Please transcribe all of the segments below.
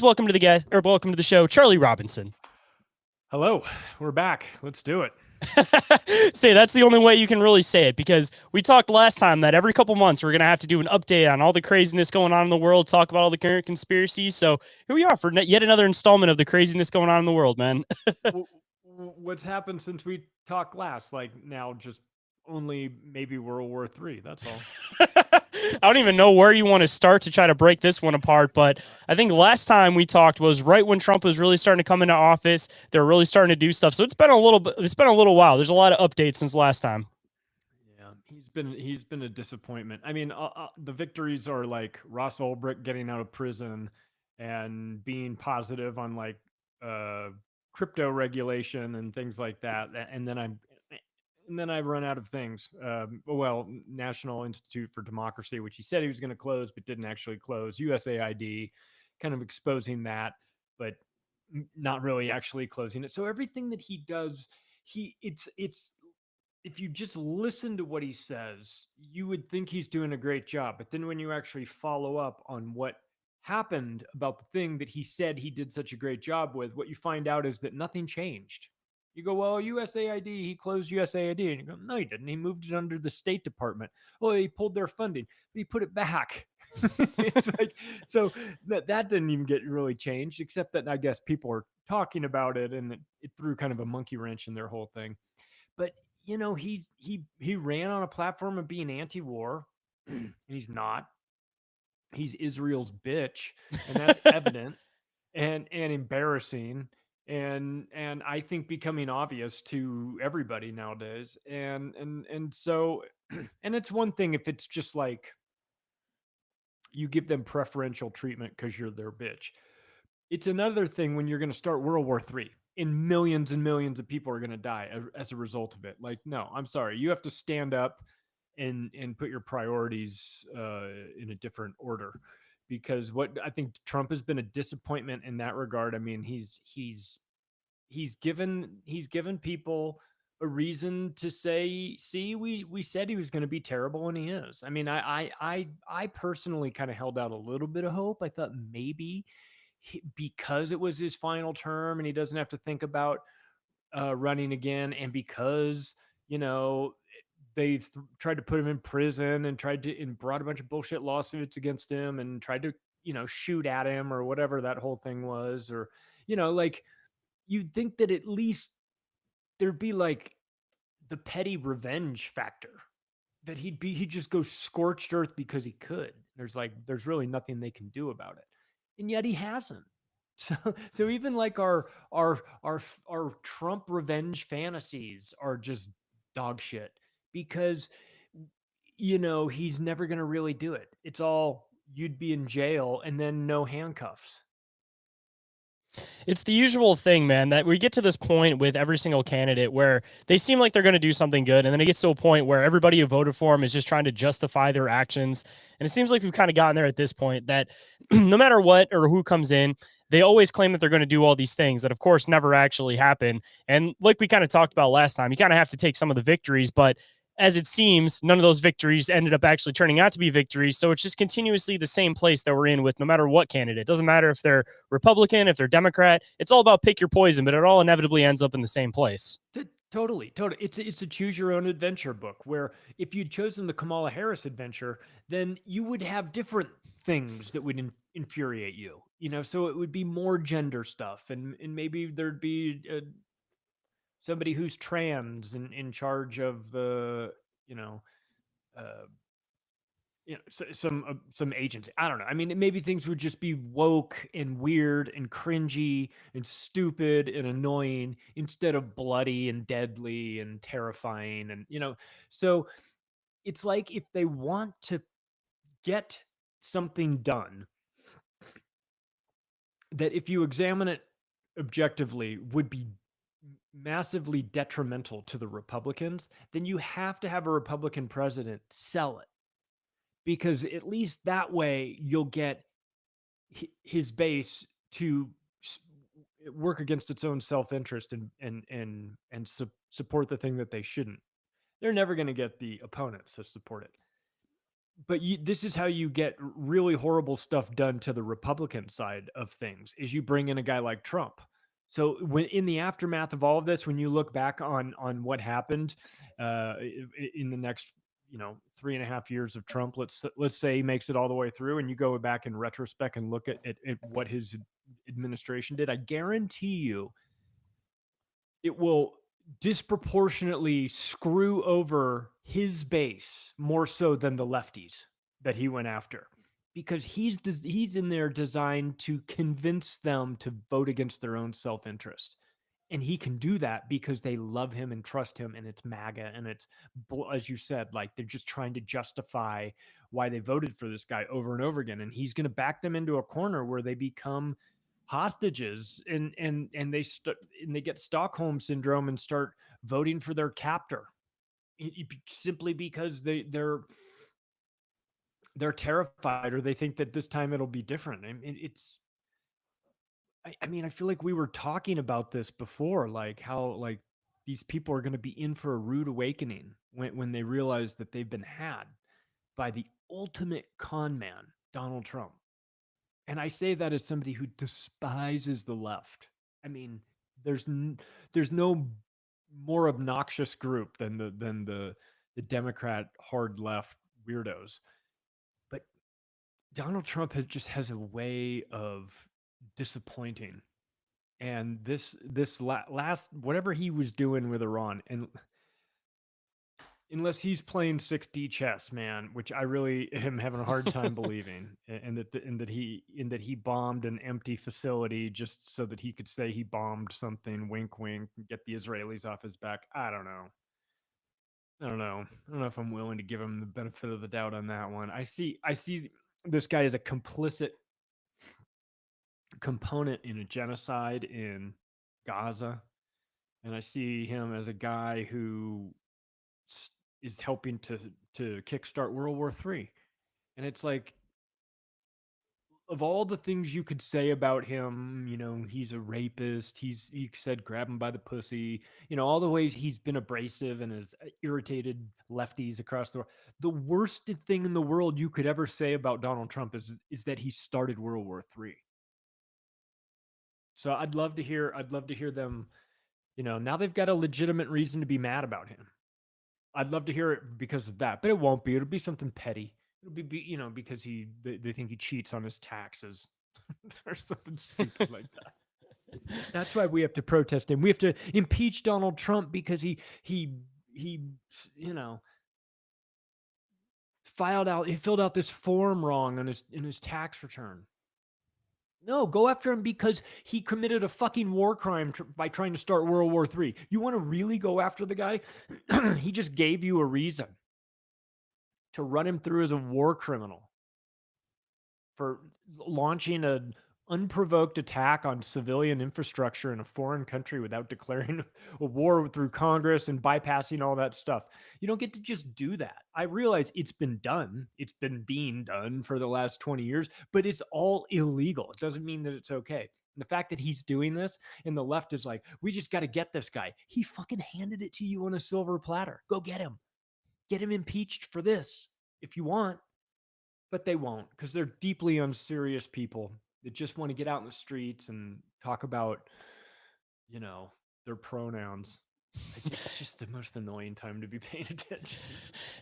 please welcome to the guest or welcome to the show, Charlie Robinson. Hello, we're back. Let's do it. Say that's the only way you can really say it, because we talked last time that every couple months we're going to have to do an update on all the craziness going on in the world, talk about all the current conspiracies. So here we are for yet another installment of the craziness going on in the world, man. What's happened since we talked last? Like now, just only maybe World War III. That's all. I don't even know where you want to start to try to break this one apart, but I think last time we talked was right when Trump was really starting to come into office. They're really starting to do stuff. So it's been a little while. There's a lot of updates since last time. Yeah, he's been a disappointment. I mean, the victories are like Ross Ulbricht getting out of prison and being positive on like crypto regulation and things like that. And then I run out of things. National Institute for Democracy, which he said he was going to close, but didn't actually close. USAID, kind of exposing that, but not really actually closing it. So everything that he does, it's if you just listen to what he says, you would think he's doing a great job. But then when you actually follow up on what happened about the thing that he said he did such a great job with, what you find out is that nothing changed. You go, well, USAID, he closed USAID. And you go, no, he didn't. He moved it under the State Department. Well, he pulled their funding, but he put it back. It's like, so that didn't even get really changed, except that I guess people are talking about it, and it threw kind of a monkey wrench in their whole thing. But he ran on a platform of being anti-war, and he's not. He's Israel's bitch, and that's evident and embarrassing, and I think becoming obvious to everybody nowadays. And so and it's one thing if it's just like you give them preferential treatment because you're their bitch. It's another thing when you're going to start World War III and millions of people are going to die as a result of it. Like, no, I'm sorry. You have to stand up and put your priorities in a different order, because what I think Trump has been a disappointment in that regard. I mean, he's given people a reason to say, see, we said he was going to be terrible, and he is. I mean, I personally kind of held out a little bit of hope. I thought maybe because it was his final term and he doesn't have to think about running again, and because they tried to put him in prison and brought a bunch of bullshit lawsuits against him and tried to shoot at him or whatever that whole thing was, or like you'd think that at least there'd be like the petty revenge factor, that he'd just go scorched earth because he could. There's really nothing they can do about it, and yet he hasn't. So even like our Trump revenge fantasies are just dog shit, because he's never going to really do it. It's all, you'd be in jail and then no handcuffs. It's the usual thing, man, that we get to this point with every single candidate where they seem like they're going to do something good, and then it gets to a point where everybody who voted for him is just trying to justify their actions. And it seems like we've kind of gotten there at this point, that no matter what or who comes in, they always claim that they're going to do all these things that, of course, never actually happen. And like we kind of talked about last time, you kind of have to take some of the victories, but as it seems, none of those victories ended up actually turning out to be victories. So it's just continuously the same place that we're in with no matter what candidate. It doesn't matter if they're Republican, if they're Democrat. It's all about pick your poison, but it all inevitably ends up in the same place. Totally. It's a choose your own adventure book, where if you'd chosen the Kamala Harris adventure, then you would have different things that would infuriate you. So it would be more gender stuff, and maybe there'd be somebody who's trans in charge of the uh, some agency. I don't know. I mean, maybe things would just be woke and weird and cringy and stupid and annoying, instead of bloody and deadly and terrifying. And so it's like, if they want to get something done that, if you examine it objectively, would be massively detrimental to the Republicans, then you have to have a Republican president sell it, because at least that way you'll get his base to work against its own self-interest and support the thing that they shouldn't. They're never going to get the opponents to support it. this is how you get really horrible stuff done to the Republican side of things, is you bring in a guy like Trump. So when in the aftermath of all of this, when you look back on what happened in the next 3.5 years of Trump, let's say he makes it all the way through, and you go back in retrospect and look at what his administration did, I guarantee you it will disproportionately screw over his base more so than the lefties that he went after, because he's in there designed to convince them to vote against their own self-interest, and he can do that because they love him and trust him, and it's MAGA, and it's, as you said, like they're just trying to justify why they voted for this guy over and over again, and he's going to back them into a corner where they become hostages, and they get Stockholm syndrome and start voting for their captor, simply because they're terrified, or they think that this time it'll be different. I mean, I mean, I feel like we were talking about this before, like how like these people are going to be in for a rude awakening when they realize that they've been had by the ultimate con man, Donald Trump. And I say that as somebody who despises the left. I mean, there's no more obnoxious group than the Democrat hard left weirdos. But Donald Trump has a way of disappointing. And this last whatever he was doing with Iran, and unless he's playing 6D chess, man, which I really am having a hard time believing, and that he bombed an empty facility just so that he could say he bombed something, wink wink, and get the Israelis off his back. I don't know if I'm willing to give him the benefit of the doubt on that one. I see this guy as a complicit component in a genocide in Gaza, and I see him as a guy who is helping to kickstart World War III. And it's like, of all the things you could say about him, he's a rapist. He said grab him by the pussy. All the ways he's been abrasive and has irritated lefties across the world. The worst thing in the world you could ever say about Donald Trump is that he started World War III. So I'd love to hear them. Now they've got a legitimate reason to be mad about him. I'd love to hear it because of that, but it won't be. It'll be something petty. It'll be because they think he cheats on his taxes or something stupid like that. That's why we have to protest him. We have to impeach Donald Trump because he filled out this form wrong in his tax return. No, go after him because he committed a fucking war crime by trying to start World War III. You want to really go after the guy? He just gave you a reason to run him through as a war criminal for launching an unprovoked attack on civilian infrastructure in a foreign country without declaring a war through Congress and bypassing all that stuff. You don't get to just do that. I realize it's been done. It's been being done for the last 20 years, but it's all illegal. It doesn't mean that it's okay. And the fact that he's doing this and the left is like, we just got to get this guy. He fucking handed it to you on a silver platter. Go get him. Get him impeached for this if you want. But they won't, because they're deeply unserious people that just want to get out in the streets and talk about, their pronouns. It's just the most annoying time to be paying attention.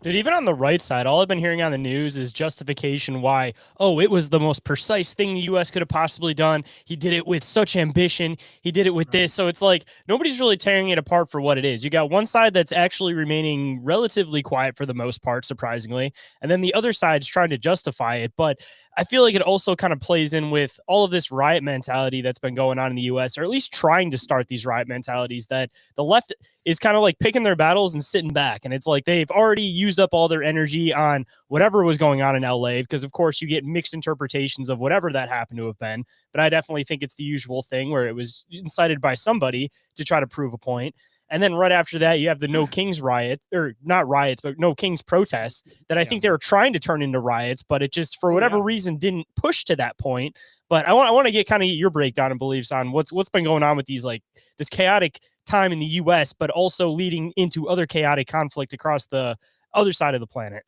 Dude, even on the right side, all I've been hearing on the news is justification why, oh, it was the most precise thing the U.S. could have possibly done. He did it with such ambition. He did it with this. So it's like nobody's really tearing it apart for what it is. You got one side that's actually remaining relatively quiet for the most part, surprisingly. And then the other side's trying to justify it. But I feel like it also kind of plays in with all of this riot mentality that's been going on in the U.S., or at least trying to start these riot mentalities that the left is kind of like picking their battles and sitting back. And it's like they've already used up all their energy on whatever was going on in LA, because of course you get mixed interpretations of whatever that happened to have been. But I definitely think it's the usual thing where it was incited by somebody to try to prove a point. And then right after that, you have the No Kings riot, or not riots, but No Kings protests that I think they were trying to turn into riots, but it just, for whatever reason, didn't push to that point. But I want to get kind of your breakdown and beliefs on what's been going on with these, like this chaotic time in the U.S., but also leading into other chaotic conflict across the other side of the planet.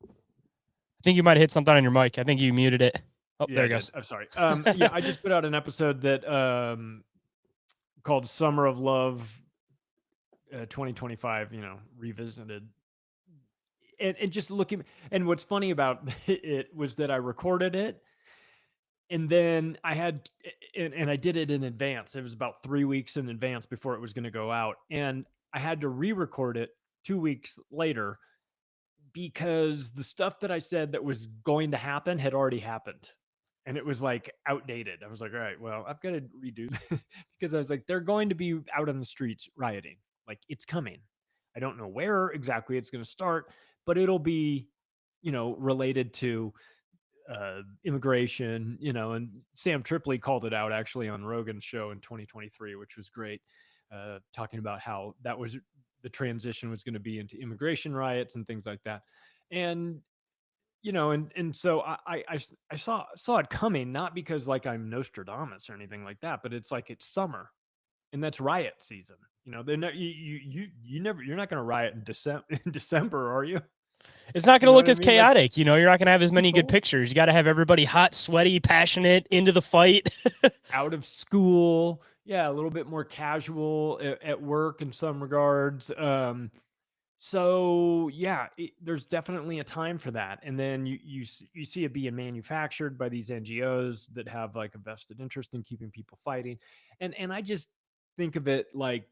I think you might have hit something on your mic. I think you muted it. Oh, Yeah, there I it did. goes. I'm sorry. Yeah, I just put out an episode that called "Summer of Love" 2025. Revisited, and just looking. And what's funny about it was that I recorded it, and then I had, and I did it in advance. It was about 3 weeks in advance before it was going to go out, and I had to re-record it 2 weeks later because the stuff that I said that was going to happen had already happened. And it was like outdated. I was like, all right, well, I've got to redo this because I was like, they're going to be out on the streets rioting. Like, it's coming. I don't know where exactly it's going to start, but it'll be, related to immigration, and Sam Tripoli called it out actually on Rogan's show in 2023, which was great, talking about how that was the transition was going to be into immigration riots and things like that. And and so I saw it coming, not because like I'm Nostradamus or anything like that, but it's like it's summer and that's riot season. They're not, you're not going to riot in December, are you? It's not You going to know look what I as mean? Like chaotic. You're not going to have as many good people pictures. You got to have everybody hot, sweaty, passionate, into the fight. out of school, yeah, a little bit more casual at work in some regards. So yeah, there's definitely a time for that, and then you see it being manufactured by these NGOs that have like a vested interest in keeping people fighting, and I just think of it like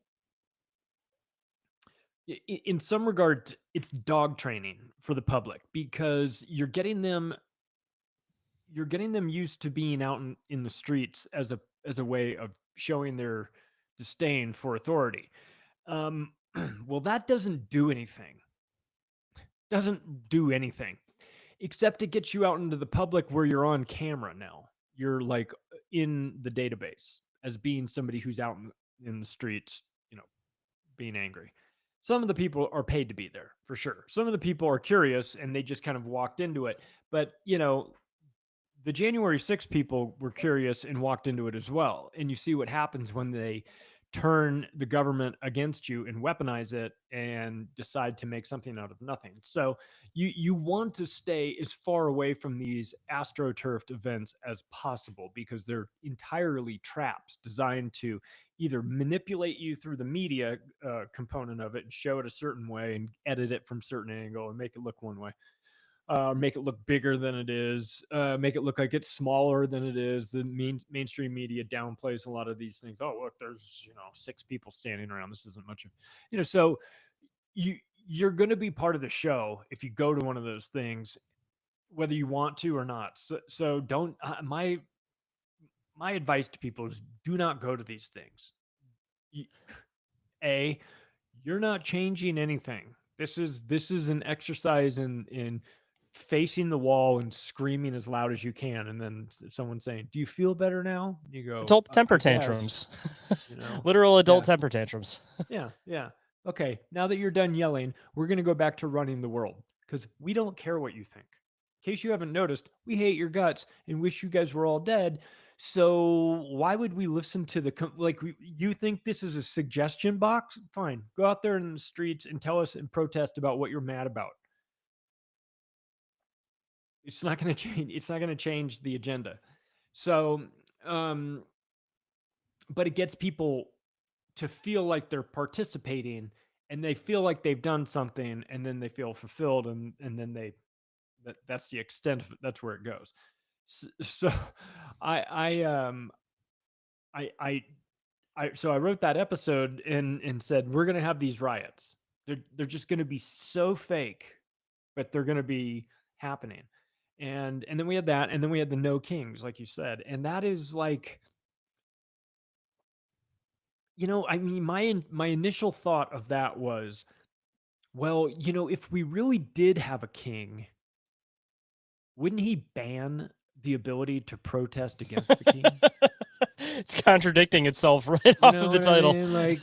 in some regard it's dog training for the public because you're getting them used to being out in the streets as a way of showing their disdain for authority. Um, well, that doesn't do anything except it gets you out into the public where you're on camera now. You're like in the database as being somebody who's out in the streets, being angry. Some of the people are paid to be there for sure. Some of the people are curious and they just kind of walked into it. But, the January 6th people were curious and walked into it as well. And you see what happens when they turn the government against you and weaponize it and decide to make something out of nothing. So you want to stay as far away from these astroturfed events as possible because they're entirely traps designed to either manipulate you through the media component of it and show it a certain way and edit it from certain angle and make it look one way, make it look bigger than it is, make it look like it's smaller than it is. The mainstream media downplays a lot of these things. Oh, look, there's 6 people standing around. This isn't much of So you you're going to be part of the show if you go to one of those things, whether you want to or not. So don't. My advice to people is do not go to these things. You, A, you're not changing anything. This is an exercise in facing the wall and screaming as loud as you can, and then someone saying, "Do you feel better now?" You go, Adult temper I guess." tantrums. You know, Literal adult yeah, temper tantrums. yeah, yeah. Okay, now that you're done yelling, we're gonna go back to running the world because we don't care what you think. In case you haven't noticed, we hate your guts and wish you guys were all dead. So why would we listen to you think this is a suggestion box? Fine, go out there in the streets and tell us and protest about what you're mad about. It's not going to change. It's not going to change the agenda. So, um, but it gets people to feel like they're participating and they feel like they've done something and then they feel fulfilled and then that's the extent of it. That's where it goes. So I I um I wrote that episode and said we're gonna have these riots. They're just gonna be so fake, but they're gonna be happening. And then we had that, and then we had the No Kings, like you said, and that is like, I mean, my initial thought of that was, well, if we really did have a king, wouldn't he ban the ability to protest against the king? It's contradicting itself right You off know of the what I title. mean? Like,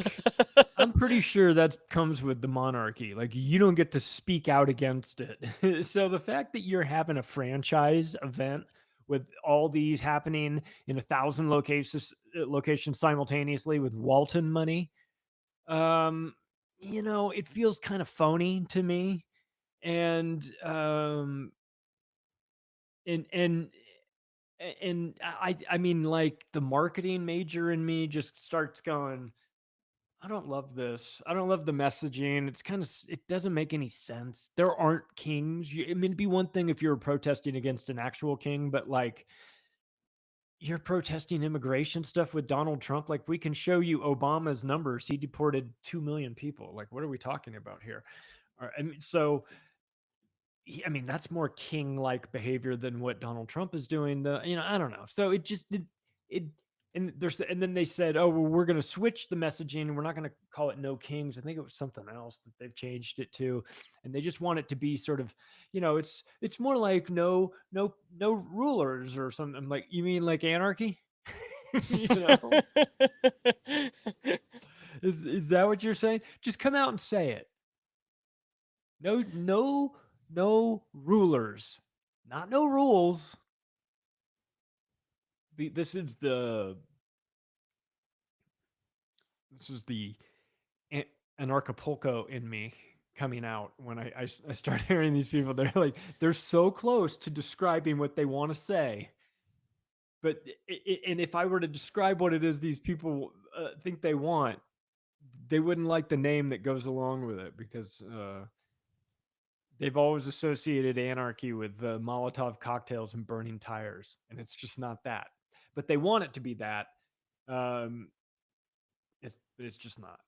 I'm pretty sure that comes with the monarchy. Like, you don't get to speak out against it. So the fact that you're having a franchise event with all these happening in 1,000 locations simultaneously with Walton money, it feels kind of phony to me. and and and I mean, like, the marketing major in me just starts going, I don't love this. I don't love the messaging. It's kind of, it doesn't make any sense. There aren't kings. I mean, it'd be one thing if you were protesting against an actual king, but like, you're protesting immigration stuff with Donald Trump. Like, we can show you Obama's numbers. He deported 2 million people. Like, what are we talking about here? I mean, so I mean, that's more king-like behavior than what Donald Trump is doing. I don't know. So it just it and then they said, oh, well, we're going to switch the messaging. We're not going to call it No Kings. I think it was something else that they've changed it to, and they just want it to be sort of, it's more like no rulers or something. I'm like, you mean like anarchy? you know, is that what you're saying? Just come out and say it. No rulers, not no rules. This is the anarchapulco in me coming out when I start hearing these people. They're like, they're so close to describing what they want to say, but and if I were to describe what it is these people think they want, they wouldn't like the name that goes along with it, because they've always associated anarchy with Molotov cocktails and burning tires, and it's just not that. But they want it to be that. Um, it's just not.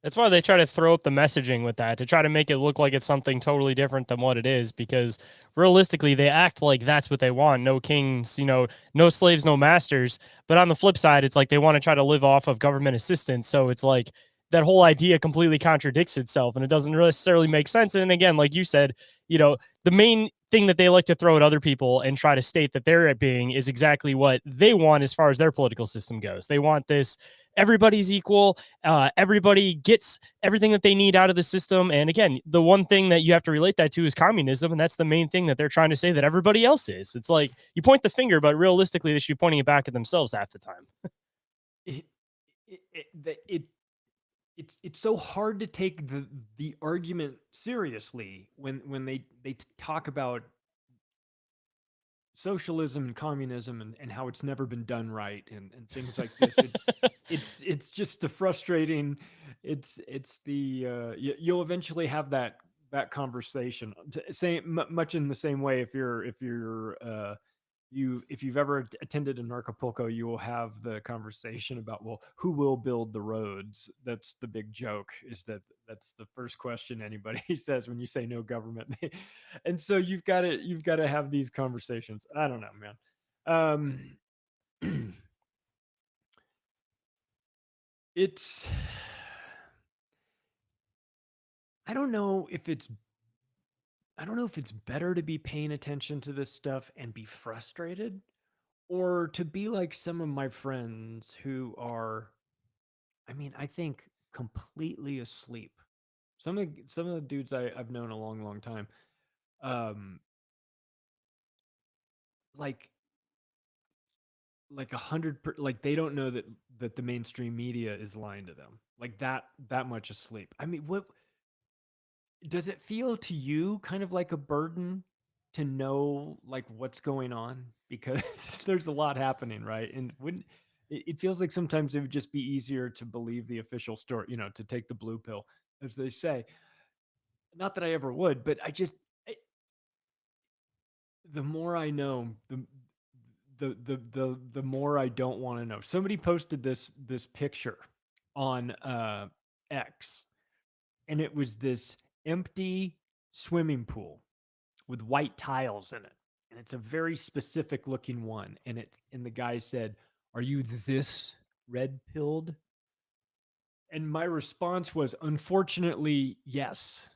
That's why they try to throw up the messaging with that to try to make it look like it's something totally different than what it is. Because realistically, they act like that's what they want: no kings, no slaves, no masters. But on the flip side, it's like they want to try to live off of government assistance. So it's like that whole idea completely contradicts itself, and it doesn't necessarily make sense. And again, like you said, the main thing that they like to throw at other people and try to state that they're being is exactly what they want as far as their political system goes. They want this: everybody's equal, everybody gets everything that they need out of the system. And again, the one thing that you have to relate that to is communism, and that's the main thing that they're trying to say that everybody else is. It's like you point the finger, but realistically, they should be pointing it back at themselves half the time. It, it it's so hard to take the argument seriously when they talk about socialism and communism, and how it's never been done right, and things like this. It's just a frustrating. It's the you'll eventually have that conversation, much in the same way. If you've ever attended an Acapulco, you will have the conversation about, well, who will build the roads? That's the big joke, is that's the first question anybody says when you say no government. And so you've got to have these conversations. I don't know, man. It's I don't know if it's I don't know if it's better to be paying attention to this stuff and be frustrated, or to be like some of my friends who are, I mean, I think completely asleep. Some of the dudes I've known a long, long time, um, like 100, like they don't know that the mainstream media is lying to them, like that much asleep. I mean, what does it feel to you, kind of like a burden to know like what's going on, because there's a lot happening, right? And when it feels like sometimes it would just be easier to believe the official story, to take the blue pill, as they say. Not that I ever would, but the more I know, the more I don't want to know. Somebody posted this picture on X, and it was this empty swimming pool with white tiles in it, and it's a very specific looking one. And the guy said, "Are you this red pilled?" And my response was, "Unfortunately, yes."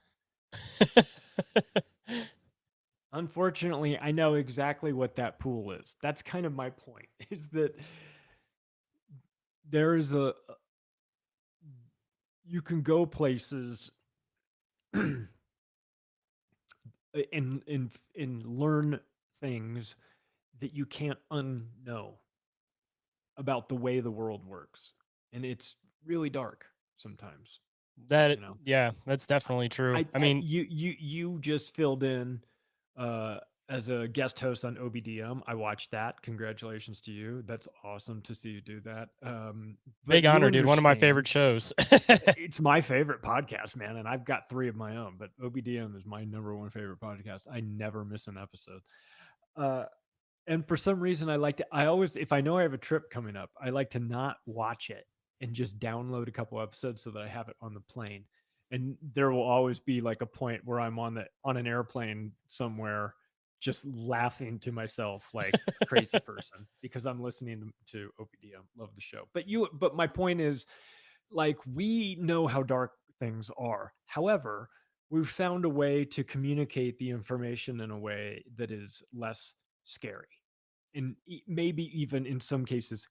Unfortunately, I know exactly what that pool is. That's kind of my point, is that there is you can go places and learn things that you can't unknow about the way the world works. And it's really dark sometimes. That You know, yeah, that's definitely true. I mean, you just filled in uh, as a guest host on OBDM. I watched that. Congratulations to you. That's awesome to see you do that. But big you'll honor, dude. One of my understand. favorite shows. It's my favorite podcast, man, and I've got 3 of my own. But OBDM is my number one favorite podcast. I never miss an episode. Uh, and for some reason, I like to. I always, if I know I have a trip coming up, I like to not watch it and just download a couple episodes so that I have it on the plane. And there will always be like a point where I'm on an airplane somewhere, just laughing to myself like a crazy person because I'm listening to OPDM. Love the show. But my point is, like, we know how dark things are. However, we've found a way to communicate the information in a way that is less scary and maybe even in some cases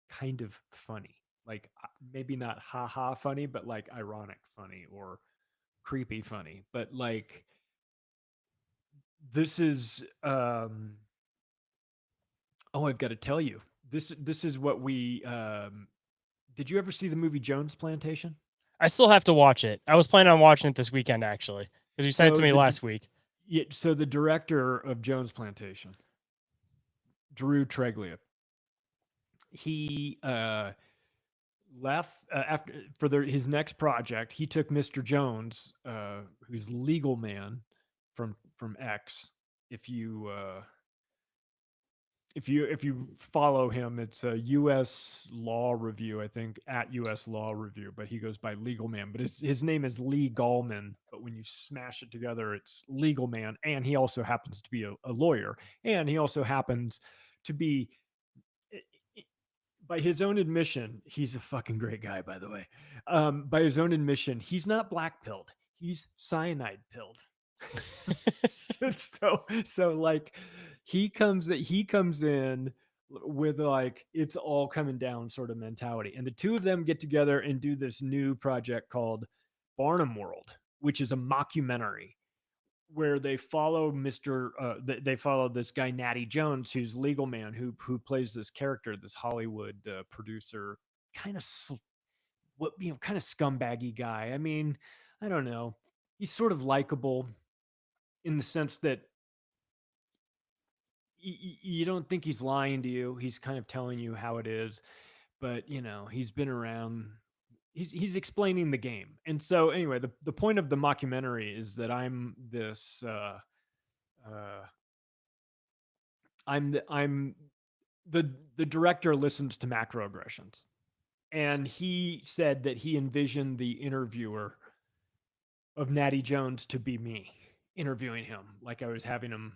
kind of funny. Like, maybe not ha ha funny, but like ironic funny or creepy funny. But like, this is oh, I've got to tell you. This is what we did you ever see the movie Jones Plantation? I still have to watch it. I was planning on watching it this weekend actually, because you sent it to So me last week. so the director of Jones Plantation, Drew Treglia, he left after for his next project. He took Mr. Jones, who's legal man from X. If you if you follow him, it's a U.S. Law Review, I think, at U.S. Law Review, but he goes by Legal Man. But his name is Lee Gallman. But when you smash it together, it's Legal Man, and he also happens to be a lawyer, and he also happens to be, by his own admission, he's a fucking great guy, by the way. By his own admission, he's not black pilled; he's cyanide pilled. So like he comes in with like it's all coming down sort of mentality, and the two of them get together and do this new project called Barnum World, which is a mockumentary where they follow they follow this guy Natty Jones, who's legal man, who plays this character, this Hollywood producer, kind of what kind of scumbaggy guy. I mean, I don't know, he's sort of likable in the sense that you don't think he's lying to you. He's kind of telling you how it is, but he's been around. He's explaining the game. And so anyway, the point of the mockumentary is that uh, I'm the director listens to macroaggressions, and he said that he envisioned the interviewer of Natty Jones to be me interviewing him, like I was having him,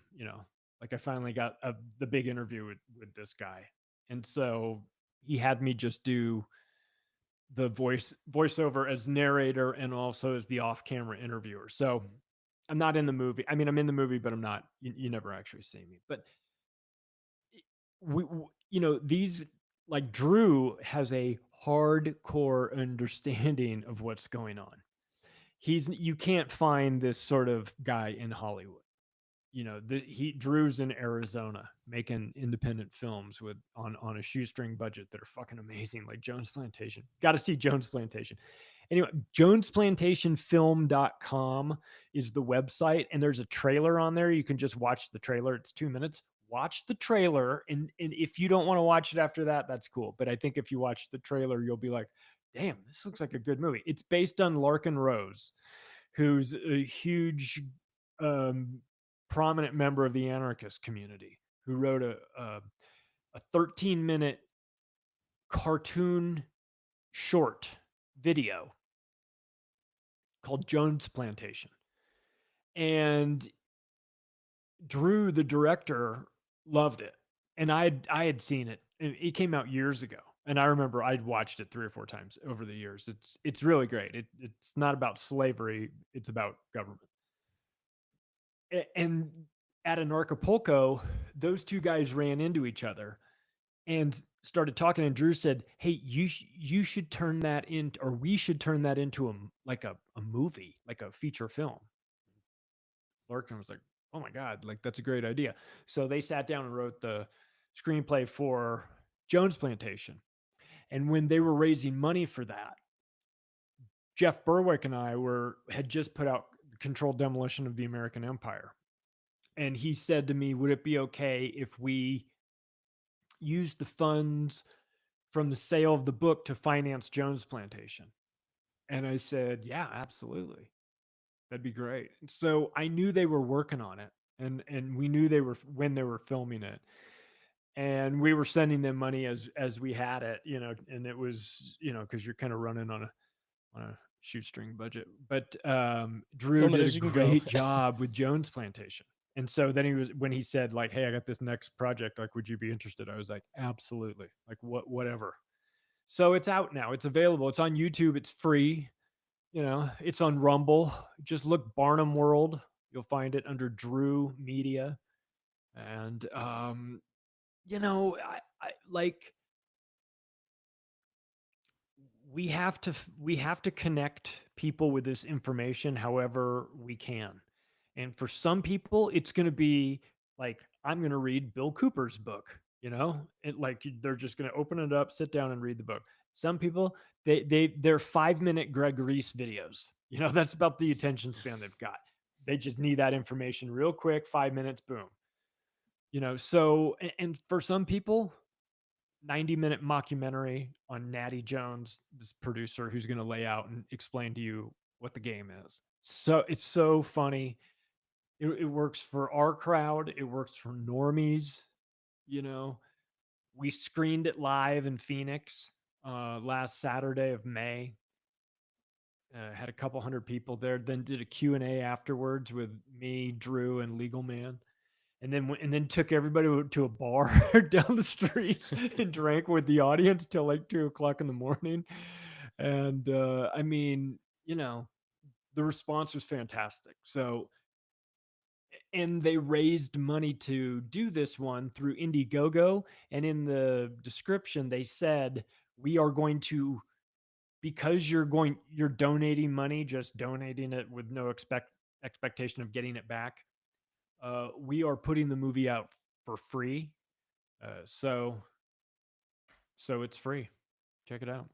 like I finally got the big interview with this guy. And so he had me just do the voiceover as narrator and also as the off-camera interviewer. So I'm not in the movie. I mean, I'm in the movie, but I'm not. You never actually see me. But these, like, Drew has a hardcore understanding of what's going on. You can't find this sort of guy in Hollywood. Drew's in Arizona making independent films on a shoestring budget that are fucking amazing, like Jones Plantation. Got to see Jones Plantation. Anyway, jonesplantationfilm.com is the website, and there's a trailer on there. You can just watch the trailer. It's 2 minutes. Watch the trailer, and if you don't want to watch it after that, that's cool. But I think if you watch the trailer, you'll be like, damn, this looks like a good movie. It's based on Larkin Rose, who's a huge prominent member of the anarchist community, who wrote a 13-minute cartoon short video called Jones Plantation. And Drew, the director, loved it. And I had seen it. It came out years ago. And I remember I'd watched it 3 or 4 times over the years. It's really great. It's not about slavery, it's about government. And at Anarchapulco, those two guys ran into each other and started talking. And Drew said, "Hey, you should turn that into, or we should turn that into a movie, like a feature film." Larkin was like, "Oh my god, like that's a great idea." So they sat down and wrote the screenplay for Jones Plantation. And when they were raising money for that, Jeff Berwick and I had just put out Controlled Demolition of the American Empire. And he said to me, would it be okay if we used the funds from the sale of the book to finance Jones Plantation? And I said, yeah, absolutely. That'd be great. So I knew they were working on it, and we knew they were when they were filming it, and we were sending them money as we had it, and it was, because you're kind of running on a shoestring budget. But Drew Film it did a as you can go. great job with Jones Plantation. And so then when he said like, "Hey, I got this next project. Like, would you be interested?" I was like, "Absolutely. Like, whatever." So it's out now. It's available. It's on YouTube. It's free. It's on Rumble. Just look Barnum World. You'll find it under Drew Media. And I like we have to connect people with this information however we can. And for some people, it's going to be like, I'm going to read Bill Cooper's book, they're just going to open it up, sit down and read the book. Some people, they're 5-minute Greg Reese videos. That's about the attention span they've got. They just need that information real quick, 5 minutes, boom. So, and for some people, 90-minute mockumentary on Natty Jones, this producer who's going to lay out and explain to you what the game is. So it's so funny. It works for our crowd. It works for normies. We screened it live in Phoenix last Saturday of May. Had a couple hundred people there. Then did a Q&A afterwards with me, Drew, and Legal Man. And then took everybody to a bar down the street and drank with the audience till like 2:00 in the morning. And I mean, the response was fantastic. So, and they raised money to do this one through Indiegogo. And in the description, they said, we are going to, because you're donating money, just donating it with no expectation of getting it back. We are putting the movie out for free. So it's free. Check it out.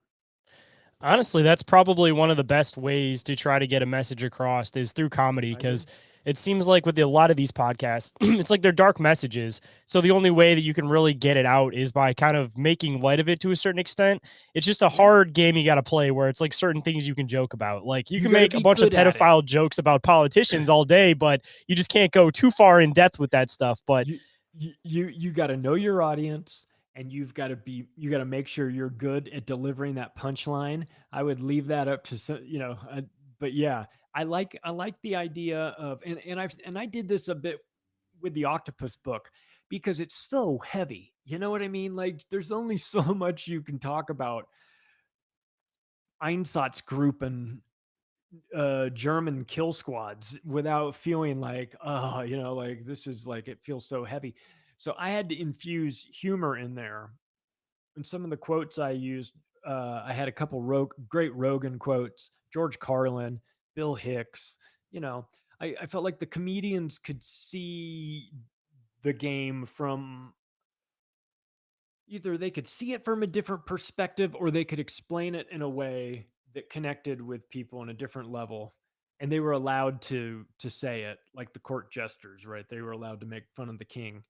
Honestly, that's probably one of the best ways to try to get a message across is through comedy, because it seems like with a lot of these podcasts, it's like they're dark messages. So the only way that you can really get it out is by kind of making light of it to a certain extent. It's just a hard game you got to play where it's like certain things you can joke about. Like you can make a bunch of pedophile jokes about politicians all day, but you just can't go too far in depth with that stuff. But you got to know your audience. And you got to make sure you're good at delivering that punchline. I would leave that up to but yeah, I like the idea of, and I did this a bit with the Octopus book because it's so heavy. You know what I mean? Like there's only so much you can talk about Einsatzgruppen, German kill squads without feeling like, like this is like, it feels so heavy. So I had to infuse humor in there. And some of the quotes I used, I had a couple great Rogan quotes, George Carlin, Bill Hicks. I felt like the comedians could see the game from either they could see it from a different perspective or they could explain it in a way that connected with people on a different level. And they were allowed to say it, like the court jesters, right? They were allowed to make fun of the king.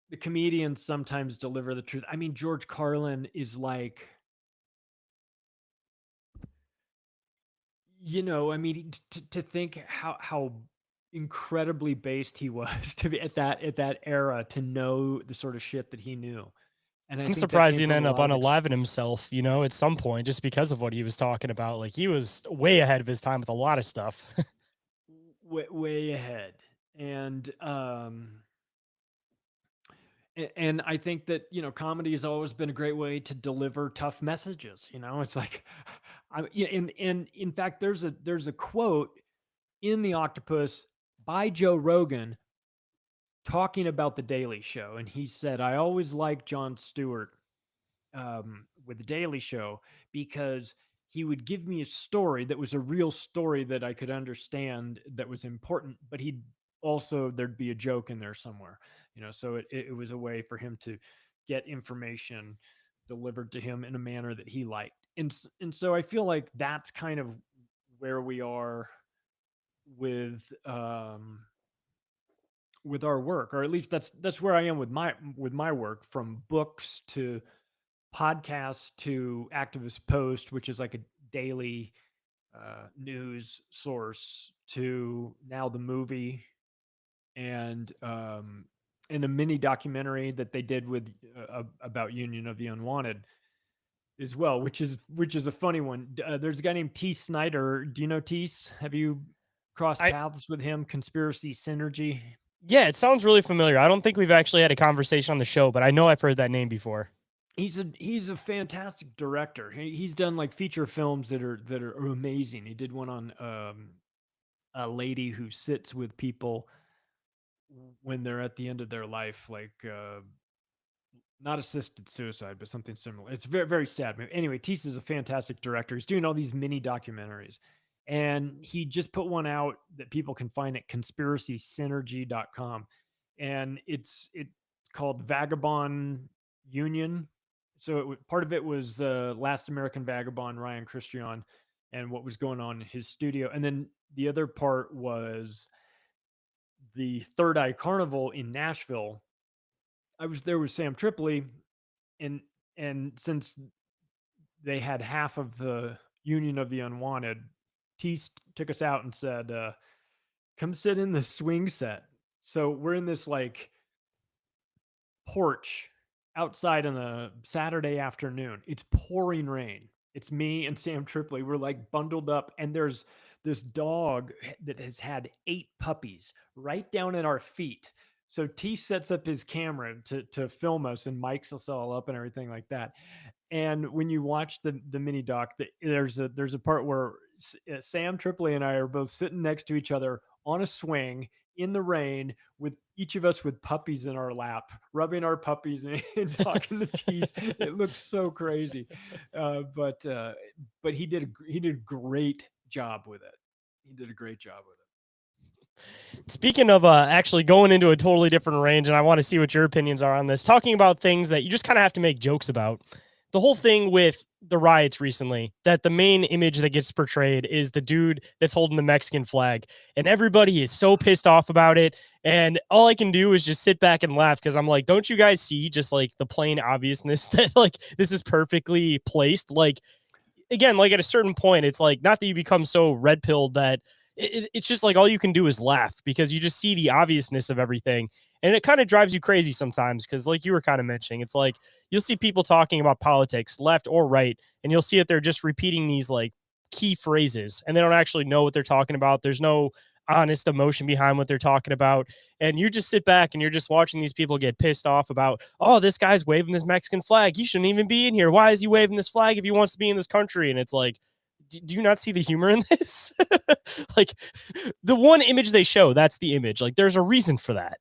The comedians sometimes deliver the truth. I mean, George Carlin is like, I mean, to think how incredibly based he was to be at that era, to know the sort of shit that he knew. And I'm surprised he didn't end up unaliving himself, at some point, just because of what he was talking about. Like he was way ahead of his time with a lot of stuff. way ahead. And I think that, comedy has always been a great way to deliver tough messages. It's like, and in fact, there's a quote in the Octopus by Joe Rogan talking about the Daily Show. And he said, I always liked Jon Stewart with the Daily Show because he would give me a story that was a real story that I could understand, that was important, but there'd be a joke in there somewhere, so it was a way for him to get information delivered to him in a manner that he liked. and so I feel like that's kind of where we are with with our work, or at least that's where I am with my work, from books to podcasts to Activist Post, which is like a daily news source, to now the movie, and a mini documentary that they did with about Union of the Unwanted as well, which is a funny one. There's a guy named T. Snyder. Do you know Tease? Have you crossed I paths with him? Conspiracy Synergy. Yeah, it sounds really familiar. I don't think we've actually had a conversation on the show, but I know I've heard that name before. He's a fantastic director. He's done like feature films that are amazing. He did one on a lady who sits with people when they're at the end of their life, like not assisted suicide, but something similar. It's very, very sad. Anyway, Teese is a fantastic director. He's doing all these mini documentaries. And he just put one out that people can find at conspiracysynergy.com. And it's called Vagabond Union. So part of it was Last American Vagabond, Ryan Christian, and what was going on in his studio. And then the other part was the Third Eye Carnival in Nashville. I was there with Sam Tripoli, and since they had half of the Union of the Unwanted, Tease took us out and said, "Come sit in the swing set." So we're in this like porch outside on a Saturday afternoon. It's pouring rain. It's me and Sam Tripoli. We're like bundled up, and there's this dog that has had 8 puppies right down at our feet. So T sets up his camera to film us and mics us all up and everything like that. And when you watch the mini doc, there's a part where Sam Tripoli and I are both sitting next to each other on a swing in the rain, with each of us with puppies in our lap, rubbing our puppies and talking to Tease. It looks so crazy, but he did a great job with it. He did a great job with it. Speaking of actually going into a totally different range, and I want to see what your opinions are on this, talking about things that you just kind of have to make jokes about. The whole thing with the riots recently, that the main image that gets portrayed is the dude that's holding the Mexican flag, and everybody is so pissed off about it. And all I can do is just sit back and laugh, because I'm like, don't you guys see just like the plain obviousness that like this is perfectly placed? Like, again, like at a certain point, it's like, not that you become so red pilled that it's just like all you can do is laugh, because you just see the obviousness of everything. And it kind of drives you crazy sometimes, because like you were kind of mentioning, it's like you'll see people talking about politics, left or right, and you'll see that they're just repeating these like key phrases, and they don't actually know what they're talking about. There's no honest emotion behind what they're talking about. And you just sit back and you're just watching these people get pissed off about, oh, this guy's waving this Mexican flag. He shouldn't even be in here. Why is he waving this flag if he wants to be in this country? And it's like, do you not see the humor in this? Like, the one image they show, that's the image. Like, there's a reason for that.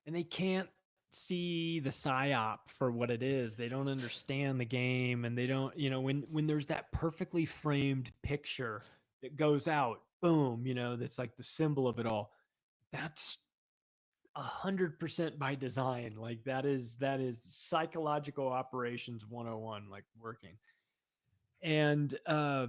And they can't see the psyop for what it is. They don't understand the game, and they don't, when there's that perfectly framed picture that goes out, boom, that's like the symbol of it all. That's 100% by design. Like that is psychological operations 101, like working. And I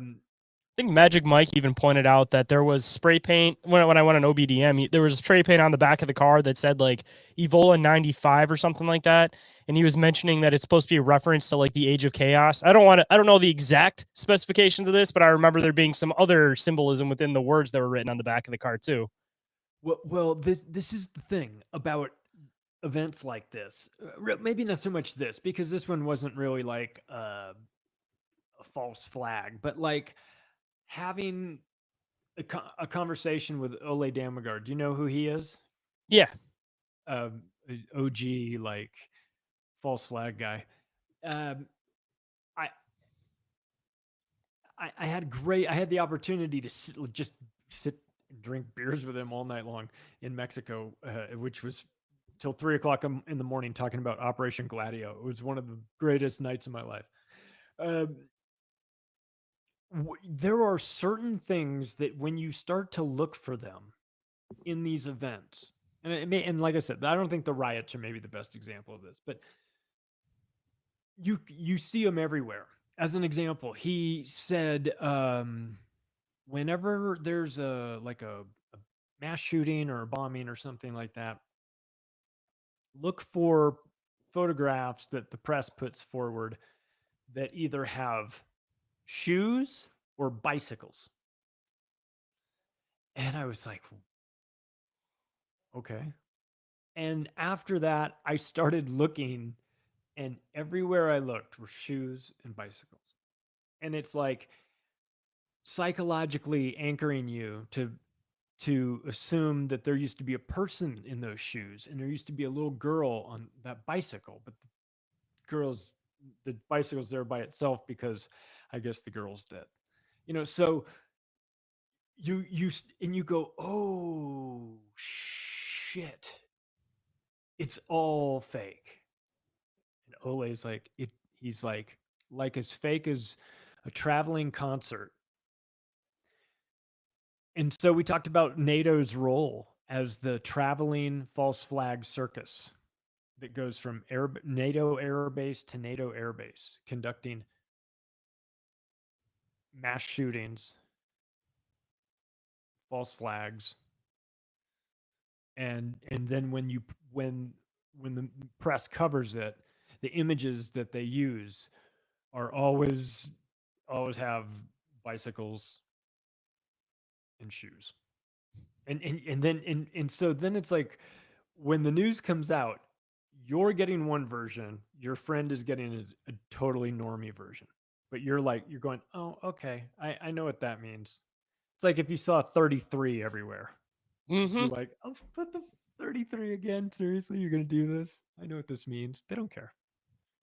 think Magic Mike even pointed out that there was spray paint when I went on OBDM. There was spray paint on the back of the car that said like Evola 95 or something like that. And he was mentioning that it's supposed to be a reference to like the Age of Chaos. I don't know the exact specifications of this, but I remember there being some other symbolism within the words that were written on the back of the car too. well, this is the thing about events like this. Maybe not so much this, because this one wasn't really like a false flag, but like having a conversation with Ole Damagard. Do you know who he is? Yeah. OG, like false flag guy. Um, I, I had the opportunity to just sit and drink beers with him all night long in Mexico, which was till 3 o'clock in the morning, talking about Operation Gladio. It was one of the greatest nights of my life. There are certain things that when you start to look for them in these events, and like I said, I don't think the riots are maybe the best example of this, but you see them everywhere. as an example, he said, whenever there's a mass shooting or a bombing or something like that, look for photographs that the press puts forward that either have shoes or bicycles. And I was like, okay. And after that, I started looking, and everywhere I looked were shoes and bicycles. And it's like psychologically anchoring you to assume that there used to be a person in those shoes and there used to be a little girl on that bicycle, but the bicycle's there by itself because I guess the girl's dead. So you go, oh shit, it's all fake. And Ole's like, he's like as fake as a traveling concert. And so we talked about NATO's role as the traveling false flag circus that goes from NATO air base to NATO air base, conducting mass shootings, false flags, and then when the press covers it, the images that they use are always have bicycles and shoes. And so then it's like when the news comes out, you're getting one version, your friend is getting a totally normie version. But you're going, oh, okay, I know what that means. It's like if you saw 33 everywhere. Mm-hmm. You're like, oh, put the 33 again. Seriously, you're gonna do this? I know what this means. They don't care.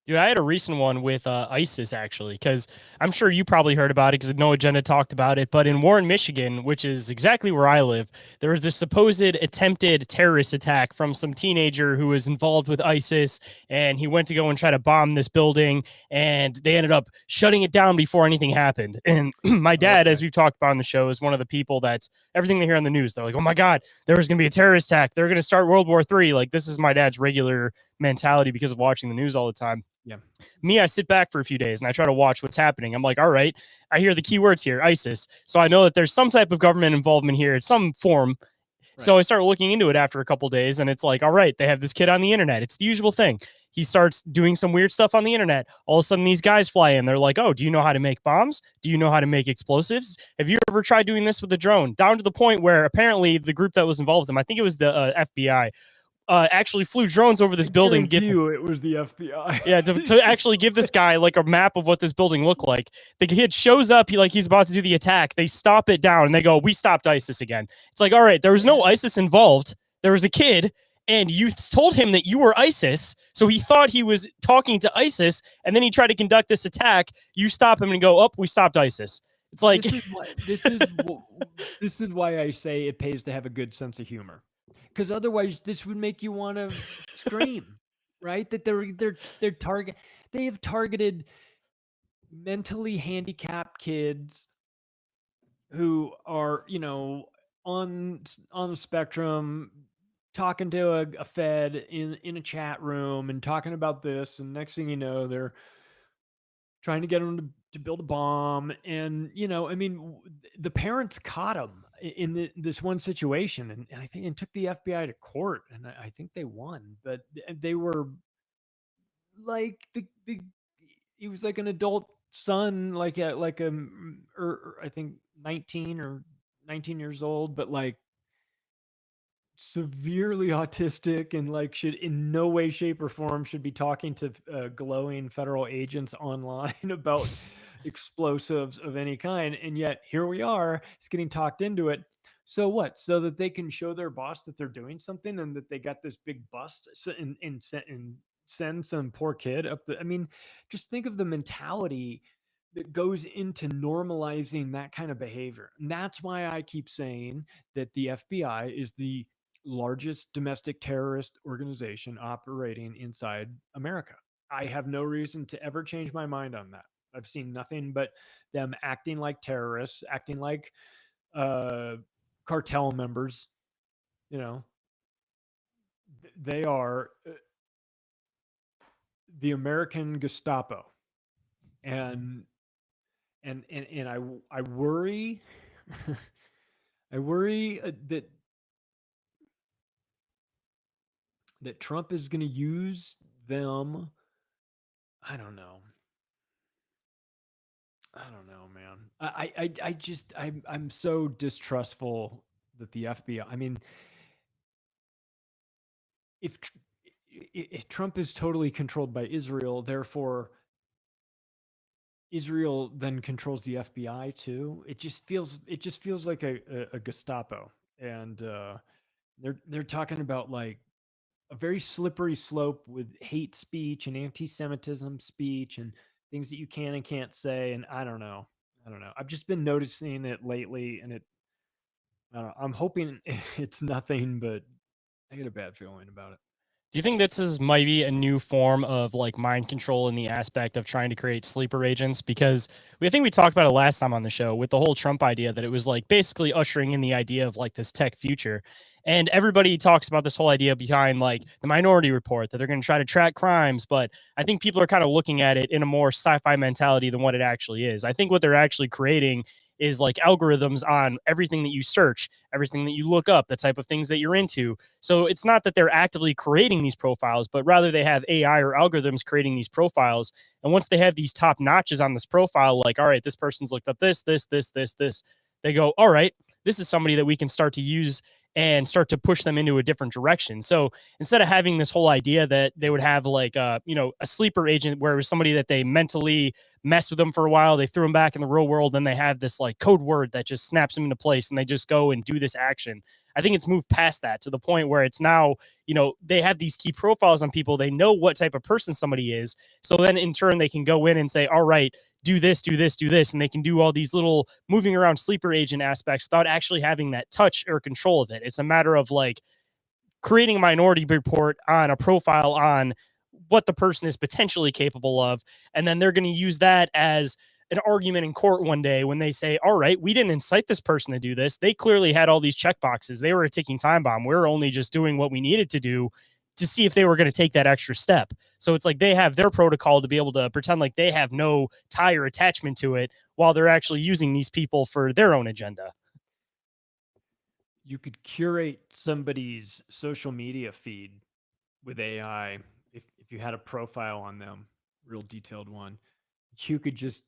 Dude, I had a recent one with ISIS actually, because I'm sure you probably heard about it because No Agenda talked about it. But in Warren, Michigan, which is exactly where I live, there was this supposed attempted terrorist attack from some teenager who was involved with ISIS, and he went to go and try to bomb this building, and they ended up shutting it down before anything happened. And my dad, as we've talked about on the show, is one of the people that's everything they hear on the news. They're like, "Oh my God, there was going to be a terrorist attack. They're going to start World War III." Like this is my dad's regular mentality because of watching the news all the time. Yeah. Me, I sit back for a few days and I try to watch what's happening. I'm like, all right, I hear the keywords here, ISIS. So I know that there's some type of government involvement here in some form. Right. So I start looking into it after a couple days, and it's like, all right, they have this kid on the internet. It's the usual thing. He starts doing some weird stuff on the internet. All of a sudden, these guys fly in. They're like, oh, do you know how to make bombs? Do you know how to make explosives? Have you ever tried doing this with a drone? Down to the point where apparently the group that was involved with them, I think it was the FBI, actually flew drones over this building. It was the FBI. Yeah, to actually give this guy like a map of what this building looked like. The kid shows up, he's about to do the attack. They stop it down and they go, "We stopped ISIS again." It's like, all right, there was no ISIS involved. There was a kid, and you told him that you were ISIS, so he thought he was talking to ISIS, and then he tried to conduct this attack. You stop him and go, "Oh, we stopped ISIS." It's like this is why I say it pays to have a good sense of humor. Because otherwise, this would make you want to scream, right? That they're target. They have targeted mentally handicapped kids who are, on the spectrum, talking to a Fed in a chat room and talking about this, and next thing you know, they're trying to get them to build a bomb. And the parents caught them in this one situation, and I think it took the FBI to court, and I think they won. But they were like he was like an adult son, like a I think 19 or 19 years old, but like severely autistic, and like should in no way, shape, or form should be talking to glowing federal agents online about explosives of any kind. And yet here we are, it's getting talked into it. So what? So that they can show their boss that they're doing something and that they got this big bust and send some poor kid up the. I mean, just think of the mentality that goes into normalizing that kind of behavior. And that's why I keep saying that the FBI is the largest domestic terrorist organization operating inside America. I have no reason to ever change my mind on that. I've seen nothing but them acting like terrorists, acting like cartel members. They are the American Gestapo. and I worry I worry that Trump is going to use them. I don't know. I don't know, man. I just I'm so distrustful that the FBI. I mean, if if Trump is totally controlled by Israel, therefore Israel then controls the FBI too. It just feels like a Gestapo, and they're talking about like a very slippery slope with hate speech and anti-Semitism speech and things that you can and can't say. And I don't know. I don't know. I've just been noticing it lately, and I don't know, I'm hoping it's nothing, but I get a bad feeling about it. Do you think this is maybe a new form of like mind control in the aspect of trying to create sleeper agents? Because I think we talked about it last time on the show with the whole Trump idea that it was like basically ushering in the idea of like this tech future. And everybody talks about this whole idea behind like the Minority Report that they're going to try to track crimes. But I think people are kind of looking at it in a more sci fi mentality than what it actually is. I think what they're actually creating is like algorithms on everything that you search, everything that you look up, the type of things that you're into. So it's not that they're actively creating these profiles, but rather they have AI or algorithms creating these profiles. And once they have these top notches on this profile, like, all right, this person's looked up this, they go, all right, this is somebody that we can start to use and start to push them into a different direction. So instead of having this whole idea that they would have like a sleeper agent where it was somebody that they mentally mess with them for a while, they threw them back in the real world, and they have this like code word that just snaps them into place and they just go and do this action. I think it's moved past that to the point where it's now, they have these key profiles on people. They know what type of person somebody is. So then in turn, they can go in and say, all right, do this, do this, do this. And they can do all these little moving around sleeper agent aspects without actually having that touch or control of it. It's a matter of like creating a Minority Report on a profile on what the person is potentially capable of. And then they're going to use that as an argument in court one day when they say, all right, we didn't incite this person to do this. They clearly had all these check boxes. They were a ticking time bomb. We were only just doing what we needed to do to see if they were going to take that extra step. So it's like they have their protocol to be able to pretend like they have no tie or attachment to it while they're actually using these people for their own agenda. You could curate somebody's social media feed with AI if you had a profile on them, real detailed one. You could just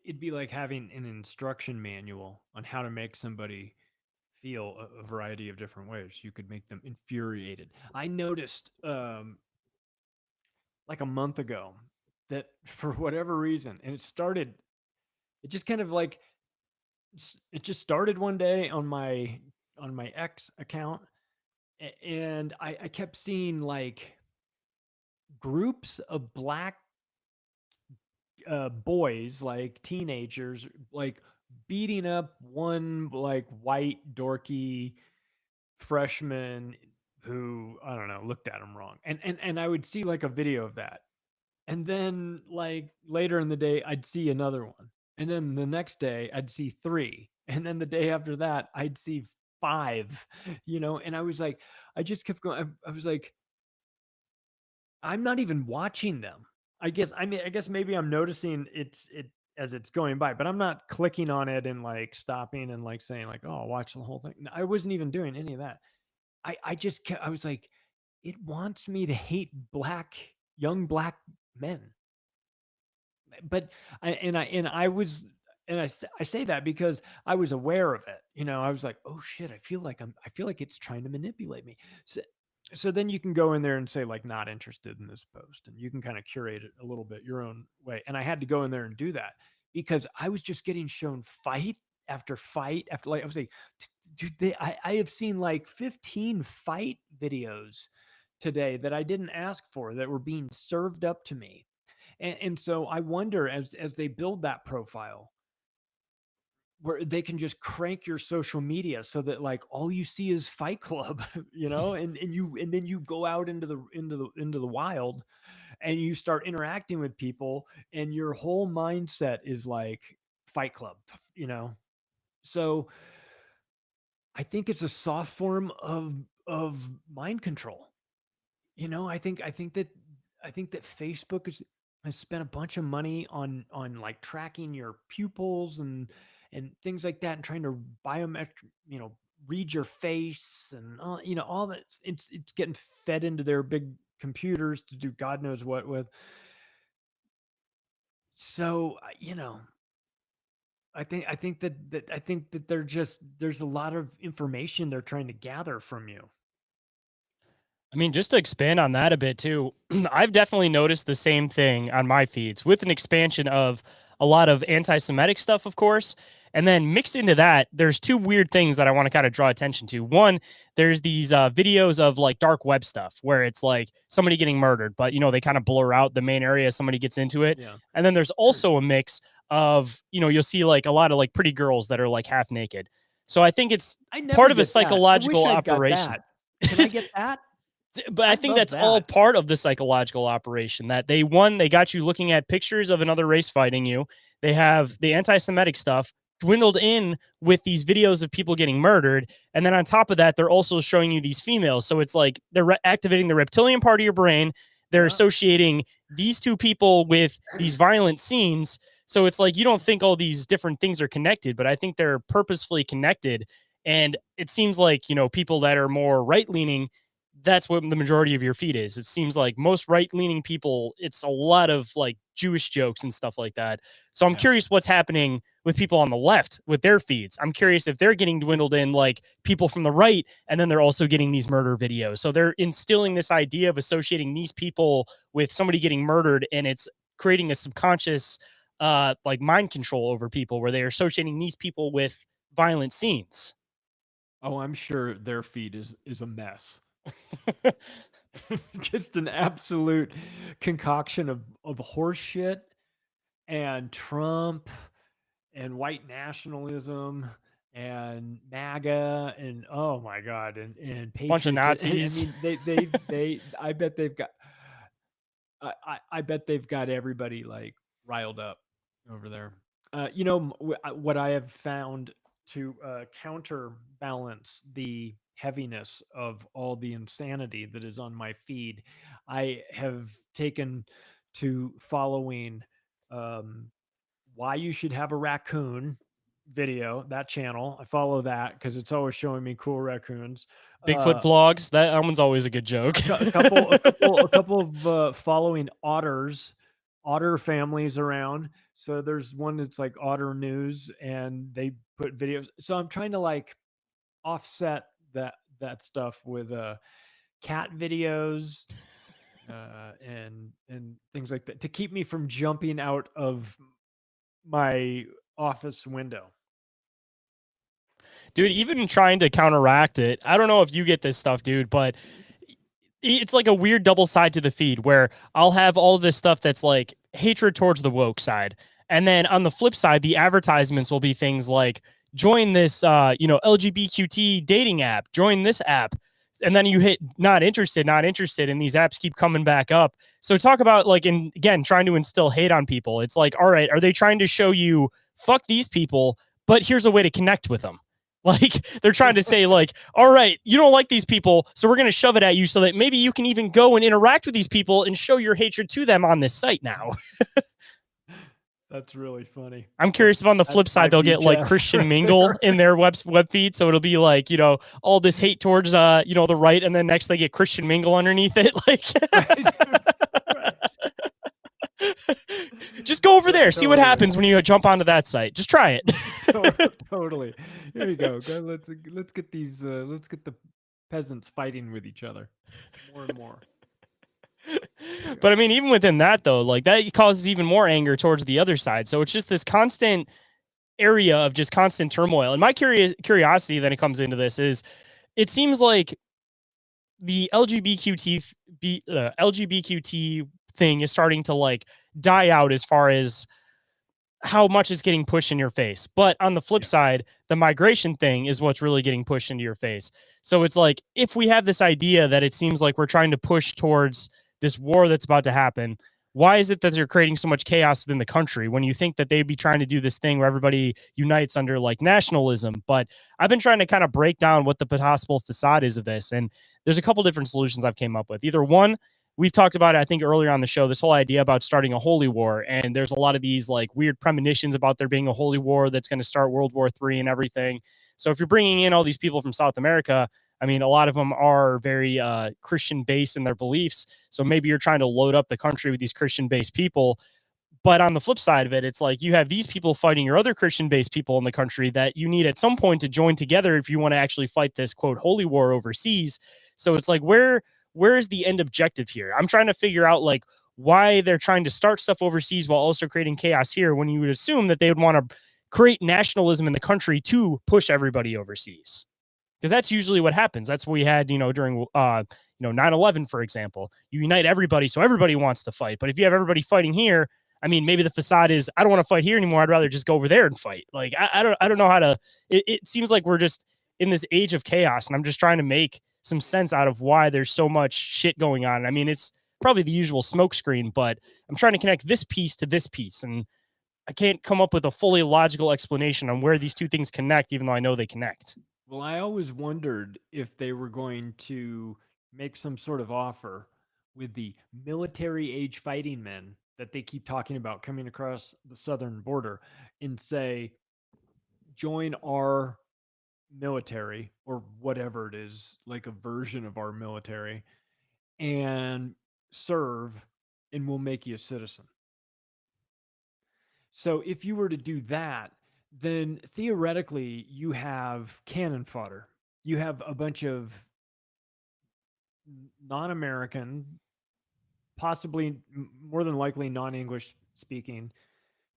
it'd be like having an instruction manual on how to make somebody feel a variety of different ways. You could make them infuriated. I noticed like a month ago that for whatever reason, and it just kind of like it just started one day on my X account, and I kept seeing like groups of black boys, like teenagers, like beating up one like white dorky freshman who I don't know looked at him wrong, and I would see like a video of that, and then like later in the day I'd see another one, and then the next day I'd see three, and then the day after that I'd see five, and I was like, I just kept going. I was like, I'm not even watching them. I guess maybe I'm noticing it as it's going by, but I'm not clicking on it and like stopping and like saying like, "Oh, I'll watch the whole thing." No, I wasn't even doing any of that. I just kept, I was like, it wants me to hate young black men. But I was I say that because I was aware of it. I was like, "Oh shit, I feel like it's trying to manipulate me." So then you can go in there and say like not interested in this post, and you can kind of curate it a little bit your own way. And I had to go in there and do that because I was just getting shown fight after like I was like, dude, I have seen like 15 fight videos today that I didn't ask for that were being served up to me. And so I wonder as they build that profile where they can just crank your social media so that like all you see is Fight Club, and then you go out into the wild and you start interacting with people and your whole mindset is like Fight Club, you know. So I think it's a soft form of mind control. I think that Facebook is I spent a bunch of money on like tracking your pupils and things like that, and trying to biometric, read your face and all, all that. It's getting fed into their big computers to do God knows what with. So I think that there's a lot of information they're trying to gather from you. I mean, just to expand on that a bit too, I've definitely noticed the same thing on my feeds with an expansion of a lot of anti-Semitic stuff, of course. And then mixed into that, there's two weird things that I want to kind of draw attention to. One, there's these videos of like dark web stuff where it's like somebody getting murdered, but they kind of blur out the main area somebody gets into it. Yeah. And then there's also a mix of, you'll see like a lot of like pretty girls that are like half naked. So I think it's I never part of a get that. I psychological wish I got operation. that. Can I get that? But I think that's all part of the psychological operation that they got you looking at pictures of another race fighting you. They have the anti-Semitic stuff dwindled in with these videos of people getting murdered. And then on top of that, they're also showing you these females. So it's like they're activating the reptilian part of your brain. They're associating these two people with these violent scenes. So it's like you don't think all these different things are connected, but I think they're purposefully connected. And it seems like, people that are more right-leaning, that's what the majority of your feed is. It seems like most right-leaning people, it's a lot of like Jewish jokes and stuff like that. So I'm curious what's happening with people on the left with their feeds. I'm curious if they're getting dwindled in like people from the right, and then they're also getting these murder videos. So they're instilling this idea of associating these people with somebody getting murdered, and it's creating a subconscious like mind control over people where they're associating these people with violent scenes. Oh, I'm sure their feed is a mess. Just an absolute concoction of horse shit and Trump and white nationalism and MAGA and oh my god and bunch of Nazis. I mean, they I bet they've got I bet they've got everybody like riled up over there. What I have found to counterbalance the heaviness of all the insanity that is on my feed, I have taken to following why you should have a raccoon video, that channel. I follow that because it's always showing me cool raccoons. Bigfoot vlogs. That one's always a good joke. a couple of following otter families around. So there's one that's like Otter News, and they put videos. So I'm trying to like offset that stuff with cat videos and things like that to keep me from jumping out of my office window. Dude, even trying to counteract it, I don't know if you get this stuff, dude, but it's like a weird double side to the feed where I'll have all this stuff that's like hatred towards the woke side. And then on the flip side, the advertisements will be things like join this, LGBTQT dating app, join this app. And then you hit not interested, and these apps keep coming back up. So talk about like, again, trying to instill hate on people. It's like, all right, are they trying to show you fuck these people, but here's a way to connect with them? Like they're trying to say like, all right, you don't like these people, so we're going to shove it at you so that maybe you can even go and interact with these people and show your hatred to them on this site now. That's really funny. I'm curious if on the flip side, they'll get like Christian Mingle in their web feed. So it'll be like, all this hate towards, the right. And then next they get Christian Mingle underneath it. Like, just go over there, see what happens when you jump onto that site. Just try it. Totally. Here you go. Let's get these, let's get the peasants fighting with each other more and more. But I mean, even within that, though, like that causes even more anger towards the other side. So it's just this constant area of just constant turmoil. And my curiosity then it comes into this is it seems like the LGBTQT thing is starting to like die out as far as how much is getting pushed in your face. But on the flip side, the migration thing is what's really getting pushed into your face. So it's like, if we have this idea that it seems like we're trying to push towards this war that's about to happen, why is it that they're creating so much chaos within the country when you think that they'd be trying to do this thing where everybody unites under like nationalism? But I've been trying to kind of break down what the possible facade is of this. And there's a couple different solutions I've came up with. Either one, we've talked about it, I think, earlier on the show, this whole idea about starting a holy war. And there's a lot of these like weird premonitions about there being a holy war that's going to start World War III and everything. So if you're bringing in all these people from South America, I mean, a lot of them are very Christian based in their beliefs. So maybe you're trying to load up the country with these Christian based people. But on the flip side of it, it's like you have these people fighting your other Christian based people in the country that you need at some point to join together if you want to actually fight this quote holy war overseas. So it's like where is the end objective here? I'm trying to figure out like why they're trying to start stuff overseas while also creating chaos here when you would assume that they would want to create nationalism in the country to push everybody overseas. Because that's usually what happens. That's what we had, during 9/11, for example. You unite everybody, so everybody wants to fight. But if you have everybody fighting here, I mean, maybe the facade is I don't want to fight here anymore. I'd rather just go over there and fight. Like I don't know how to. It seems like we're just in this age of chaos, and I'm just trying to make some sense out of why there's so much shit going on. I mean, it's probably the usual smokescreen, but I'm trying to connect this piece to this piece, and I can't come up with a fully logical explanation on where these two things connect, even though I know they connect. Well, I always wondered if they were going to make some sort of offer with the military age fighting men that they keep talking about coming across the southern border and say, join our military or whatever it is, like a version of our military, and serve, and we'll make you a citizen. So if you were to do that, then theoretically you have cannon fodder. You have a bunch of non-American, possibly more than likely non-English speaking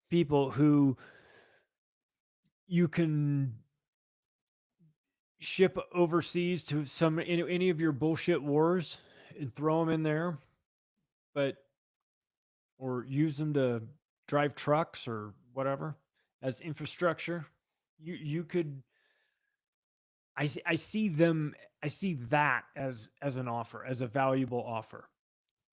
people who you can ship overseas to any of your bullshit wars and throw them in there, but or use them to drive trucks or whatever as infrastructure. You could I see them I see that as an offer, as a valuable offer.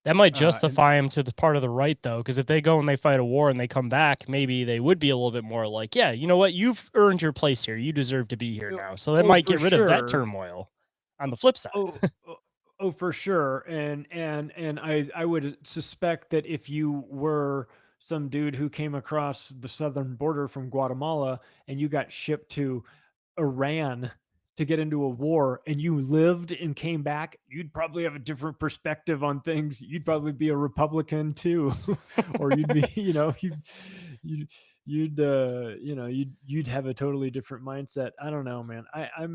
That might And justify them to the part of the right, though, because if they go and they fight a war and they come back, maybe they would be a little bit more like, yeah, you know what? You've earned your place here. You deserve to be here now. So that might for get rid of that sure. turmoil on the flip side. Oh, for sure. And I would suspect that if you were some dude who came across the southern border from Guatemala and you got shipped to Iran to get into a war and you lived and came back, you'd probably have a different perspective on things. You'd probably be a Republican too, or you'd be, you'd, you'd have a totally different mindset. I don't know, man. I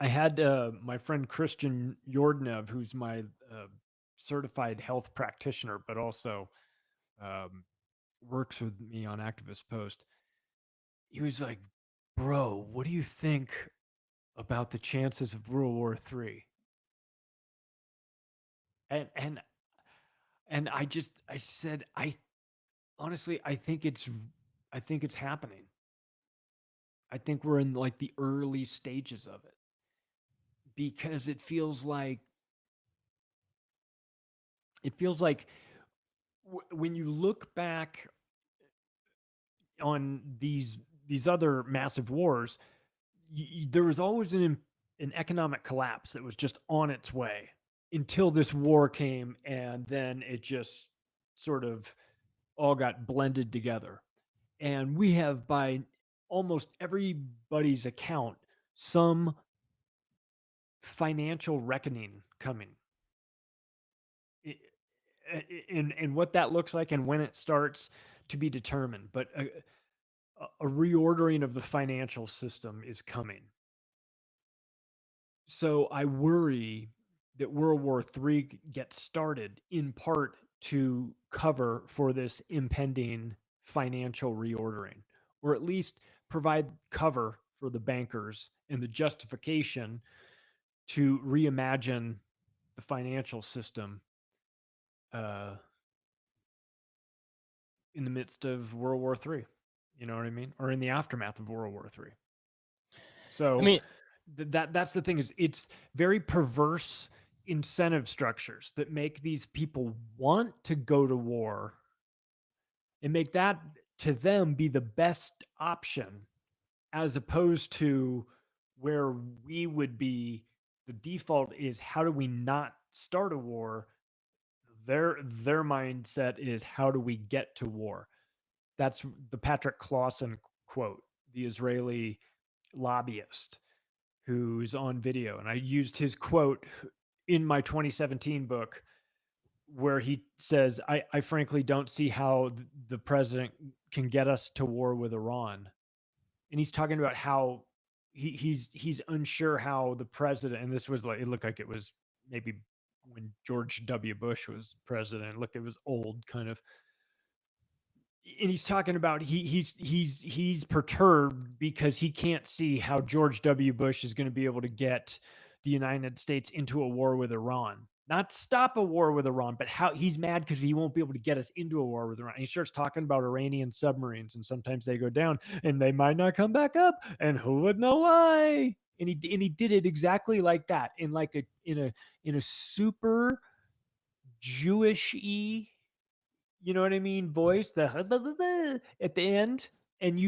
had my friend Christian Yordnev, who's my certified health practitioner, but also um, works with me on Activist Post. He was like, "Bro, what do you think about the chances of World War III?" And I said, I honestly, I think it's happening. I think we're in like the early stages of it because it feels like when you look back on these other massive wars, there was always an economic collapse that was just on its way until this war came, and then it just sort of all got blended together. And we have, by almost everybody's account, some financial reckoning coming. And what that looks like and when it starts to be determined. But a reordering of the financial system is coming. So I worry that World War III gets started in part to cover for this impending financial reordering, or at least provide cover for the bankers and the justification to reimagine the financial system uh, in the midst of World War III. You know what I mean? Or in the aftermath of World War III. I So mean, that's the thing, is it's very perverse incentive structures that make these people want to go to war and make that to them be the best option, as opposed to where we would be, the default is how do we not start a war. Their mindset is, how do we get to war? That's the Patrick Clausen quote, the Israeli lobbyist who's on video. And I used his quote in my 2017 book, where he says, I frankly don't see how the president can get us to war with Iran. And he's talking about how he's unsure how the president, and this was like, it looked like it was maybe when George W. Bush was president. Look, it was old kind of. And he's talking about he's perturbed because he can't see how George W. Bush is going to be able to get the United States into a war with Iran. Not stop a war with Iran, but how he's mad because he won't be able to get us into a war with Iran. And he starts talking about Iranian submarines, and sometimes they go down and they might not come back up, and who would know why? And he did it exactly like that, in like in a super Jewish-y, you know what I mean, voice, the at the end, and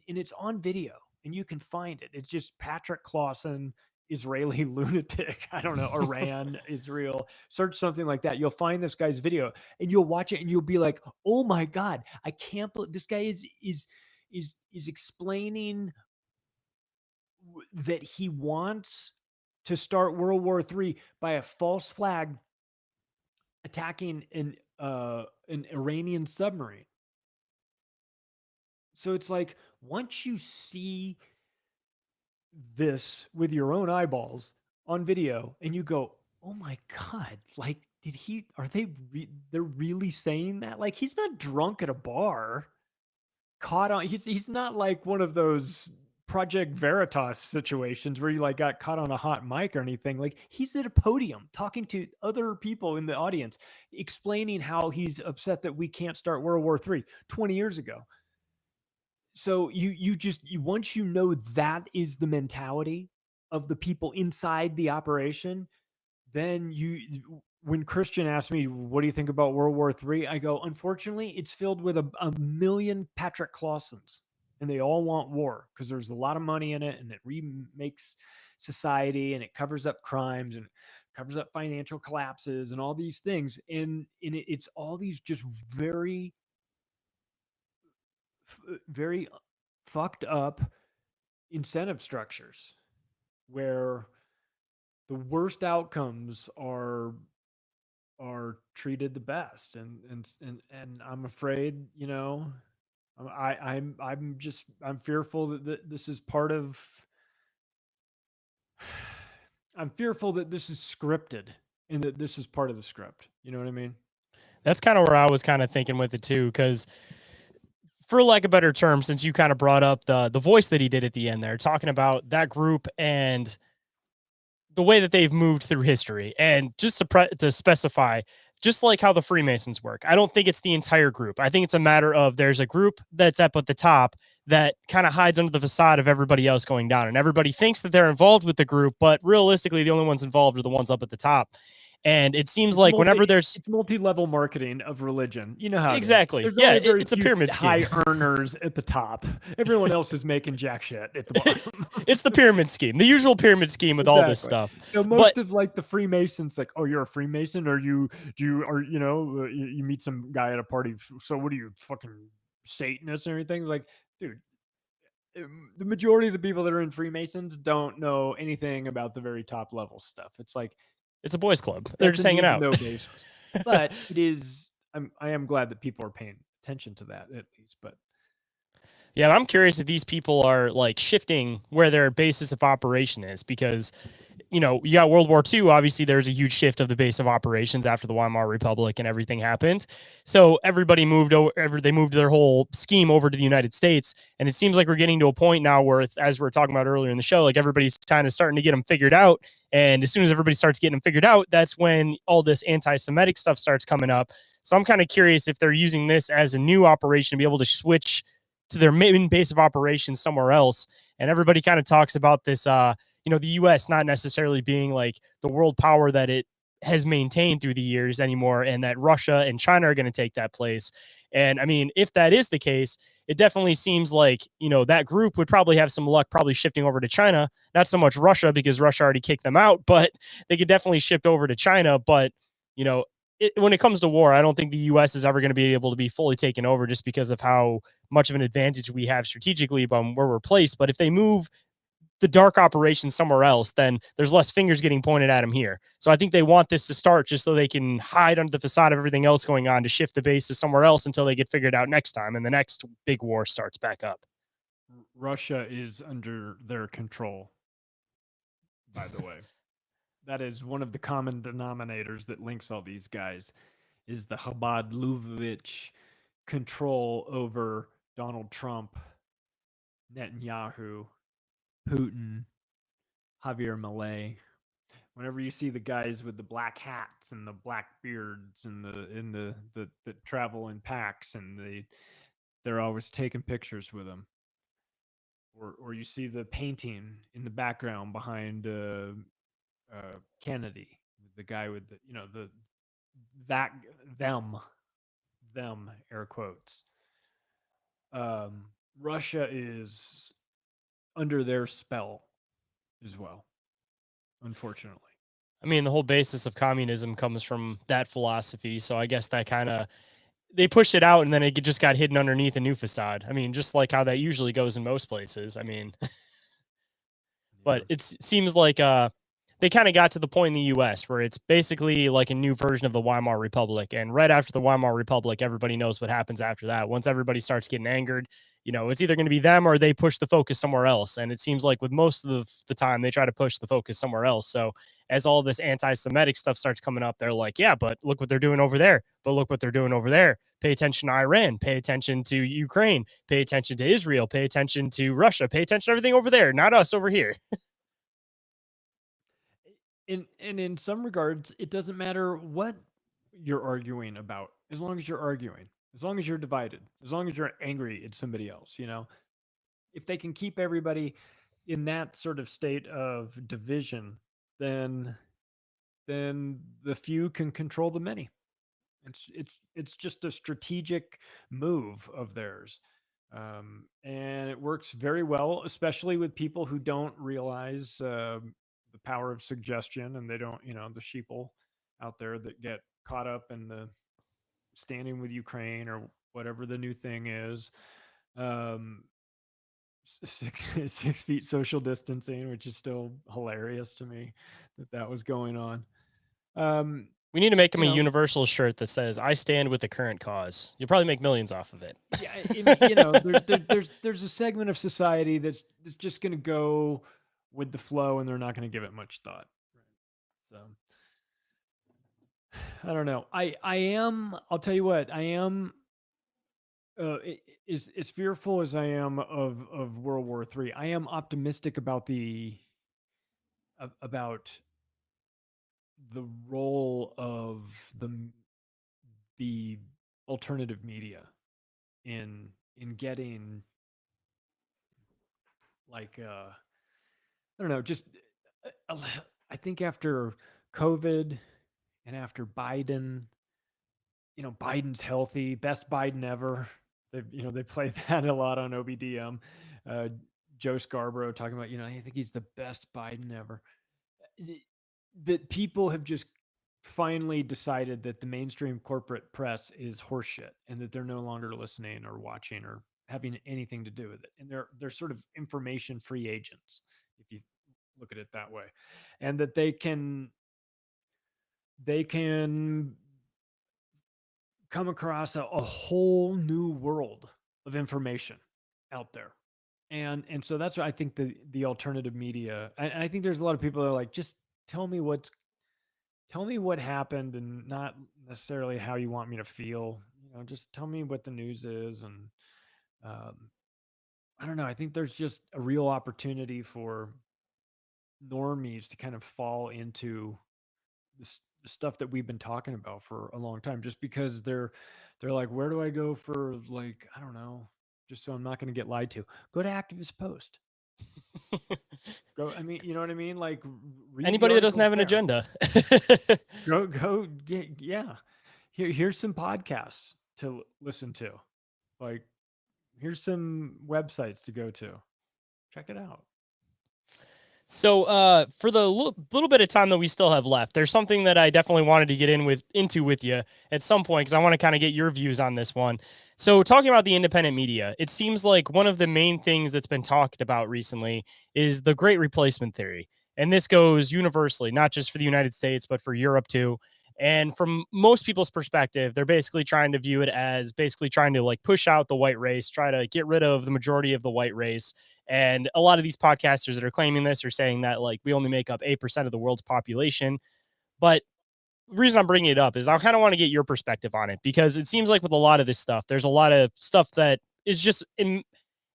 it's on video, and you can find it. It's just Patrick Clausen, Israeli lunatic. I don't know, Iran, Israel. Search something like that. You'll find this guy's video, and you'll watch it, and you'll be like, "Oh my God, I can't believe this guy is explaining that he wants to start World War III by a false flag attacking an Iranian submarine." So it's like, once you see this with your own eyeballs on video and you go, "Oh my God, like, they're really saying that?" Like, he's not drunk at a bar, caught on, he's not like one of those Project Veritas situations where you like got caught on a hot mic or anything. Like, he's at a podium talking to other people in the audience, explaining how he's upset that we can't start World War III 20 years ago. So you once you know that is the mentality of the people inside the operation, then when Christian asked me, "What do you think about World War III?" I go, "Unfortunately, it's filled with a million Patrick Clausens, and they all want war because there's a lot of money in it, and it remakes society, and it covers up crimes, and it covers up financial collapses, and all these things, and it's all these just very very fucked up incentive structures where the worst outcomes are treated the best, and I'm afraid, I'm fearful that this is part of I'm fearful that this is scripted, and that this is part of the script. You know what I mean? That's kind of where I was kind of thinking with it too, because for lack of a better term, since you kind of brought up the voice that he did at the end there, talking about that group and the way that they've moved through history, and just to specify, just like how the Freemasons work, I don't think it's the entire group. I think it's a matter of there's a group that's up at the top that kind of hides under the facade of everybody else going down, and everybody thinks that they're involved with the group, but realistically, the only ones involved are the ones up at the top. And it seems like whenever there's multi-level marketing of religion, you know how exactly, yeah, it's a pyramid scheme. High earners at the top. Everyone else is making jack shit at the bottom. It's the pyramid scheme, the usual pyramid scheme with all this stuff. So most of like the Freemasons, like, "Oh, you're a Freemason, or you meet some guy at a party. So what are you, fucking Satanist or anything?" Like, dude, the majority of the people that are in Freemasons don't know anything about the very top level stuff. It's like, it's a boys club. They're just hanging out. No basis. But it is. I am glad that people are paying attention to that, at least. But yeah, I'm curious if these people are like shifting where their basis of operation is, because you got World War II. Obviously, there's a huge shift of the base of operations after the Weimar Republic and everything happened. So everybody moved over. They moved their whole scheme over to the United States, and it seems like we're getting to a point now where, as we were talking about earlier in the show, like everybody's kind of starting to get them figured out. And as soon as everybody starts getting them figured out, that's when all this anti-Semitic stuff starts coming up. So I'm kind of curious if they're using this as a new operation to be able to switch to their main base of operations somewhere else. And everybody kind of talks about this, the U.S. not necessarily being like the world power that it has maintained through the years anymore, and that Russia and China are going to take that place. And I mean, if that is the case, it definitely seems like, that group would probably have some luck probably shifting over to China. Not so much Russia because Russia already kicked them out, but they could definitely shift over to China. But, when it comes to war, I don't think the US is ever going to be able to be fully taken over just because of how much of an advantage we have strategically on where we're placed. But if they move the dark operation somewhere else, then there's less fingers getting pointed at them here. So I think they want this to start just so they can hide under the facade of everything else going on to shift the base to somewhere else until they get figured out next time. And the next big war starts back up. Russia is under their control, by the way. That is one of the common denominators that links all these guys is the Chabad Lubavitch control over Donald Trump, Netanyahu, Putin, Javier Milei. Whenever you see the guys with the black hats and the black beards and the that travel in packs and they're always taking pictures with them. Or you see the painting in the background behind Kennedy, the guy with them air quotes. Russia is under their spell as well, unfortunately. I mean, the whole basis of communism comes from that philosophy. So I guess that kind of, they pushed it out and then it just got hidden underneath a new facade. I mean, just like how that usually goes in most places. I mean, but it seems like they kind of got to the point in the US where it's basically like a new version of the Weimar Republic. And right after the Weimar Republic, everybody knows what happens after that. Once everybody starts getting angered, it's either going to be them or they push the focus somewhere else. And it seems like with most of the time, they try to push the focus somewhere else. So as all this anti-Semitic stuff starts coming up, they're like, yeah, but look what they're doing over there. But look what they're doing over there. Pay attention to Iran, pay attention to Ukraine, pay attention to Israel, pay attention to Russia, pay attention to everything over there, not us over here. In some regards, it doesn't matter what you're arguing about, as long as you're arguing, as long as you're divided, as long as you're angry at somebody else, if they can keep everybody in that sort of state of division, then the few can control the many. It's just a strategic move of theirs. And it works very well, especially with people who don't realize the power of suggestion, and they don't, the sheeple out there that get caught up in the standing with Ukraine or whatever the new thing is. 6 feet social distancing, which is still hilarious to me that was going on. We need to make him a universal shirt that says "I stand with the current cause." You'll probably make millions off of it. Yeah, there's a segment of society that's just going to go with the flow, and they're not going to give it much thought. So I don't know. I'll tell you what, I am as fearful as I am of World War III. I am optimistic about the role of the alternative media in getting, like, I don't know, just I think after COVID and after Biden, Biden's healthy, best Biden ever. They play that a lot on OBDM. Joe Scarborough talking about, I think he's the best Biden ever. That people have just finally decided that the mainstream corporate press is horseshit and that they're no longer listening or watching or having anything to do with it. And they're sort of information free agents, if you look at it that way. And that they can come across a whole new world of information out there. And so that's what I think the alternative media, and I think there's a lot of people that are like, just tell me what happened and not necessarily how you want me to feel. Just tell me what the news is. And I don't know. I think there's just a real opportunity for normies to kind of fall into this stuff that we've been talking about for a long time, just because they're like, where do I go for, like, I don't know, just so I'm not going to get lied to? Go to Activist Post. Go, I mean, you know what I mean? Like, anybody that doesn't have an agenda. go yeah. Here's some podcasts to listen to. Like, here's some websites to go to. Check it out. So, for the little bit of time that we still have left, there's something that I definitely wanted to get into with you at some point because I want to kind of get your views on this one. So, talking about the independent media, it seems like one of the main things that's been talked about recently is the Great Replacement theory, and this goes universally, not just for the United States but for Europe too. And from most people's perspective, they're basically trying to view it as basically trying to like push out the white race, try to get rid of the majority of the white race, and a lot of these podcasters that are claiming this are saying that like we only make up 8% of the world's population. But the reason I'm bringing it up is I kind of want to get your perspective on it because it seems like with a lot of this stuff, there's a lot of stuff that is just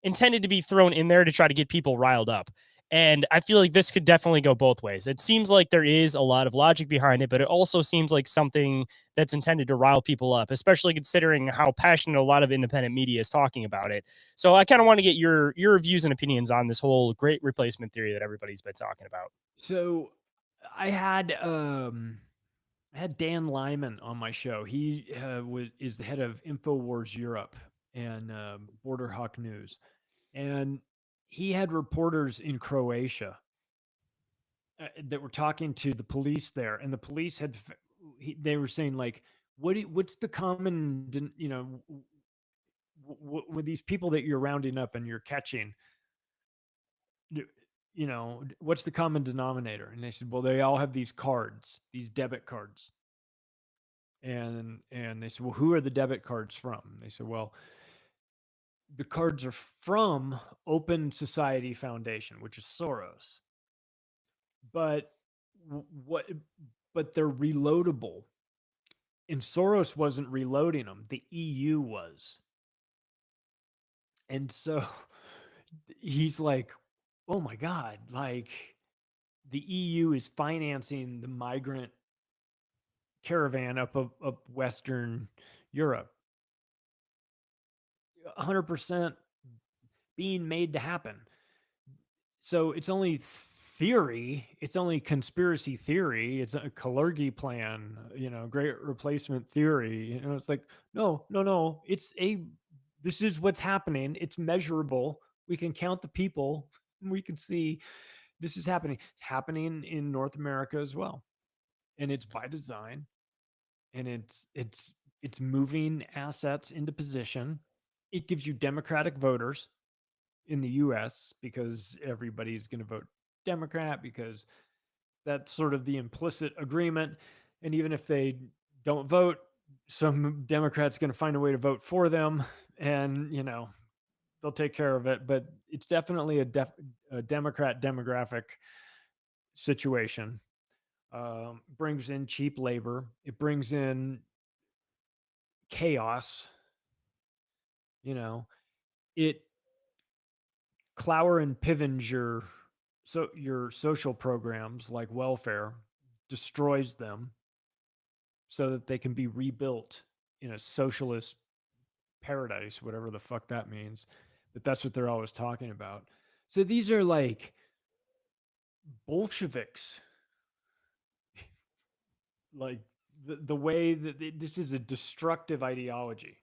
intended to be thrown in there to try to get people riled up. And I feel like this could definitely go both ways. It seems like there is a lot of logic behind it, but it also seems like something that's intended to rile people up, especially considering how passionate a lot of independent media is talking about it. So I kind of want to get your views and opinions on this whole great replacement theory that everybody's been talking about. So I had Dan Lyman on my show. He is the head of Infowars Europe and Border Hawk News, and he had reporters in Croatia that were talking to the police there, and the police they were saying like, what's the common, with these people that you're rounding up and you're catching, what's the common denominator? And they said, well, they all have these cards, these debit cards. And they said, well, who are the debit cards from? And they said, well, the cards are from Open Society Foundation, which is Soros. But what? But they're reloadable, and Soros wasn't reloading them. The EU was, and so he's like, oh my god, like the EU is financing the migrant caravan up Western Europe. 100% being made to happen. So it's only theory. It's only conspiracy theory. It's a Kalergi plan, great replacement theory. It's like, no. This is what's happening. It's measurable. We can count the people. We can see this is happening in North America as well. And it's by design. And it's moving assets into position. It gives you Democratic voters in the US because everybody's going to vote Democrat because that's sort of the implicit agreement. And even if they don't vote, some Democrat's going to find a way to vote for them, and they'll take care of it. But it's definitely a Democrat demographic situation. Brings in cheap labor. It brings in chaos. It Clower and Pivens your social programs like welfare, destroys them so that they can be rebuilt in a socialist paradise, whatever the fuck that means. But that's what they're always talking about. So these are like Bolsheviks, like the way that this is a destructive ideology.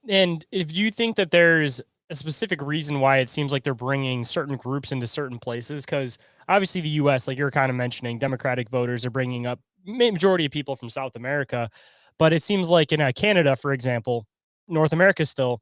And if you think that there's a specific reason why it seems like they're bringing certain groups into certain places, because obviously the U.S., like you're kind of mentioning, Democratic voters are bringing up majority of people from South America, but it seems like in Canada, for example, North America still,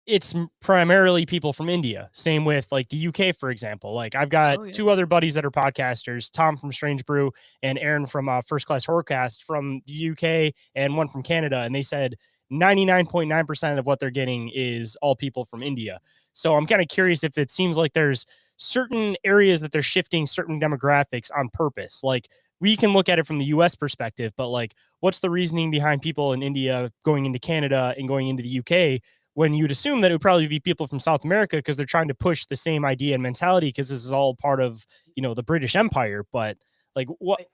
it's primarily people from India. Same with like the UK, for example. Like I've got two other buddies that are podcasters, Tom from Strange Brew and Aaron from First Class Horrorcast from the UK, and one from Canada. And they said 99.9% of what they're getting is all people from India. So I'm kind of curious if it seems like there's certain areas that they're shifting certain demographics on purpose. Like we can look at it from the US perspective, but like what's the reasoning behind people in India going into Canada and going into the UK when you'd assume that it would probably be people from South America because they're trying to push the same idea and mentality because this is all part of, the British Empire. But like what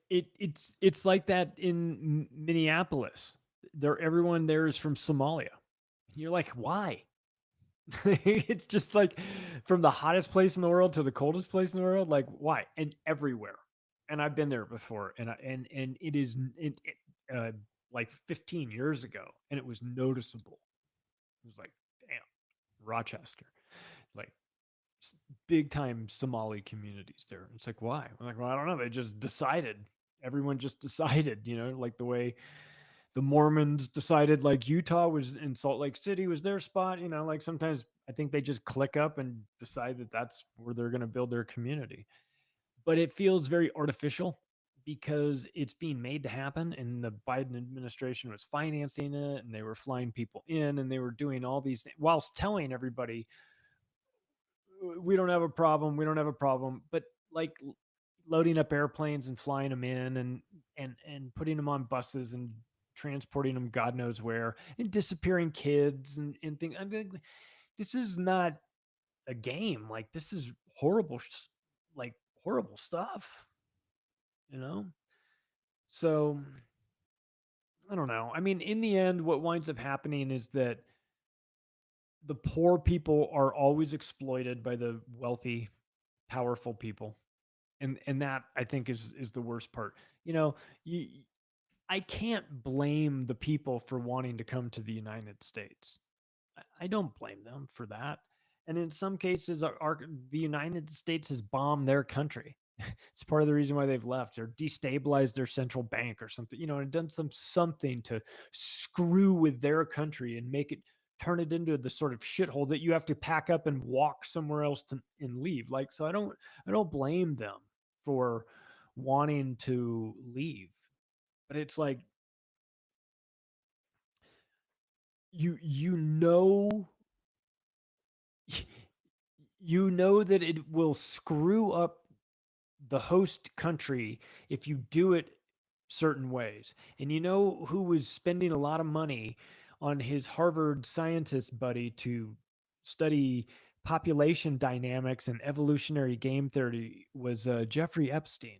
it's like that in Minneapolis. Everyone there is from Somalia. You're like, why? It's just like from the hottest place in the world to the coldest place in the world. Like, why? And everywhere. And I've been there before, and it is like 15 years ago, and it was noticeable. It was like, damn, Rochester, like big time Somali communities there. It's like, why? I'm like, well, I don't know. They just decided. Everyone just decided, like the way the Mormons decided, like Utah was in Salt Lake City was their spot. Like sometimes I think they just click up and decide that that's where they're going to build their community. But it feels very artificial because it's being made to happen, and the Biden administration was financing it, and they were flying people in, and they were doing all these things whilst telling everybody we don't have a problem, we don't have a problem. But like loading up airplanes and flying them in, and putting them on buses and transporting them God knows where, and disappearing kids and things. I mean, this is not a game. Like this is horrible, like horrible stuff, you know? So I don't know. I mean, in the end, what winds up happening is that the poor people are always exploited by the wealthy, powerful people. And that I think is the worst part. You know, you I can't blame the people for wanting to come to the United States. I don't blame them for that. And in some cases, the United States has bombed their country. It's part of the reason why they've left or destabilized their central bank or something, and done something to screw with their country and make it turn it into the sort of shithole that you have to pack up and walk somewhere else and leave. Like, so I don't blame them for wanting to leave, but it's like you know you know that it will screw up the host country if you do it certain ways. And you know who was spending a lot of money on his Harvard scientist buddy to study population dynamics and evolutionary game theory was Jeffrey Epstein.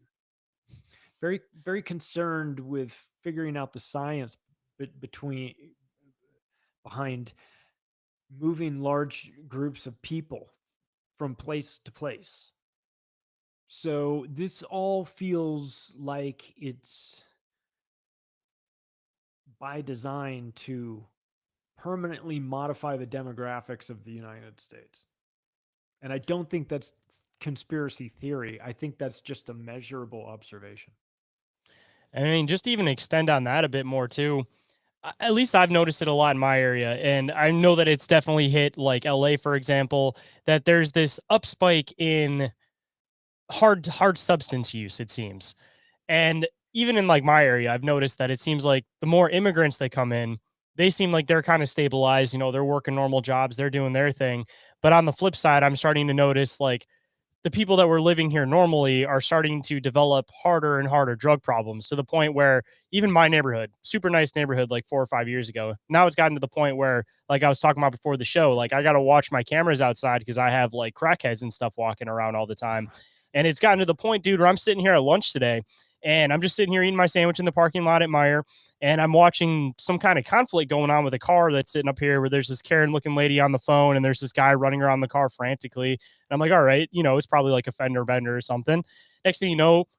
Very, very concerned with figuring out the science between behind moving large groups of people from place to place. So this all feels like it's by design to permanently modify the demographics of the United States. And I don't think that's conspiracy theory. I think that's just a measurable observation. I mean, just to even extend on that a bit more too. At least I've noticed it a lot in my area, and I know that it's definitely hit like LA, for example, that there's this upspike in hard substance use, it seems. And even in like my area, I've noticed that it seems like the more immigrants that come in, they seem like they're kind of stabilized, they're working normal jobs, they're doing their thing. But on the flip side, I'm starting to notice like the people that were living here normally are starting to develop harder and harder drug problems, to the point where even my neighborhood, super nice neighborhood like 4 or 5 years ago, now it's gotten to the point where, like I was talking about before the show, like I got to watch my cameras outside because I have like crackheads and stuff walking around all the time. And it's gotten to the point, dude, where I'm sitting here at lunch today and I'm just sitting here eating my sandwich in the parking lot at Meyer, and I'm watching some kind of conflict going on with a car that's sitting up here where there's this Karen looking lady on the phone and there's this guy running around the car frantically. And I'm like, all right, it's probably like a fender bender or something. Next thing you know,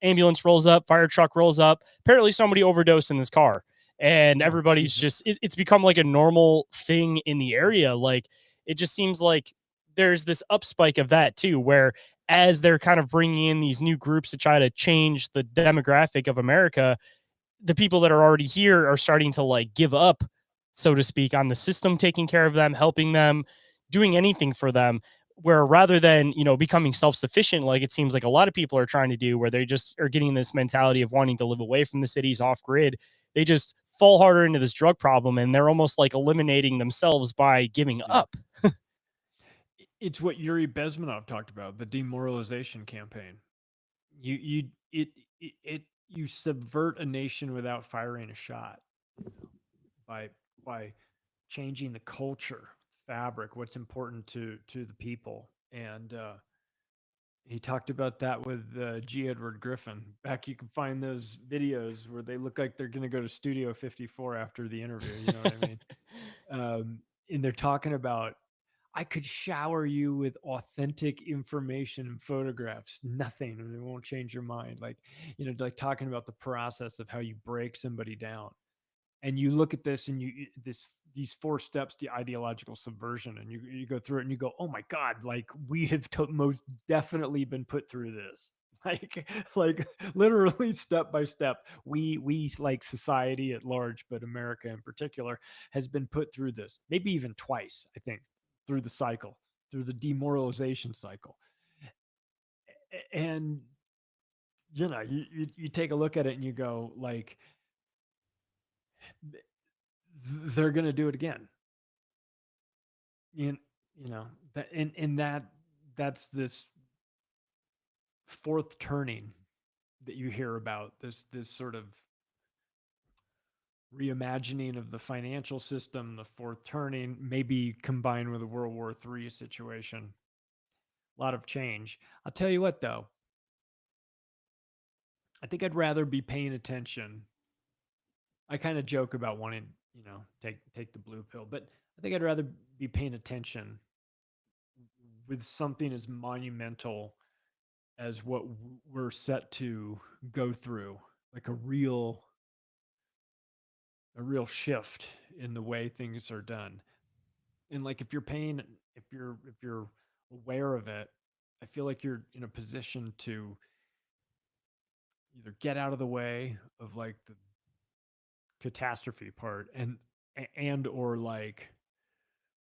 ambulance rolls up, fire truck rolls up. Apparently somebody overdosed in this car. And Oh, everybody's Jesus. just, it's become like a normal thing in the area. Like it just seems like there's this upspike of that too, where as they're kind of bringing in these new groups to try to change the demographic of America, the people that are already here are starting to like give up, so to speak, on the system taking care of them, helping them, doing anything for them. Where rather than, becoming self sufficient, like it seems like a lot of people are trying to do, where they just are getting this mentality of wanting to live away from the cities, off grid, they just fall harder into this drug problem and they're almost like eliminating themselves by giving Yeah. up. It's what Yuri Bezmenov talked about, the demoralization campaign. You you subvert a nation without firing a shot, by by changing the culture, fabric, what's important to the people. And he talked about that with G. Edward Griffin. Back, you can find those videos where they look like they're going to go to Studio 54 after the interview. You know what I mean? And they're talking about. I could shower you with authentic information and photographs. Nothing. It won't change your mind. Like, like talking about the process of how you break somebody down. And you look at this and these 4 steps to ideological subversion, and you go through it and you go, oh my God, like we have most definitely been put through this. Like literally step by step, we like society at large, but America in particular has been put through this, maybe even twice, I think, through the cycle, through the demoralization cycle. And you take a look at it and you go like, they're going to do it again. You know that in that's this fourth turning that you hear about, this sort of reimagining of the financial system, the fourth turning, maybe combined with a World War III situation. A lot of change. I'll tell you what, though, I think I'd rather be paying attention. I kind of joke about wanting, take the blue pill, but I think I'd rather be paying attention with something as monumental as what we're set to go through, like a real shift in the way things are done. And like if you're aware of it, I feel like you're in a position to either get out of the way of like the catastrophe part, and or like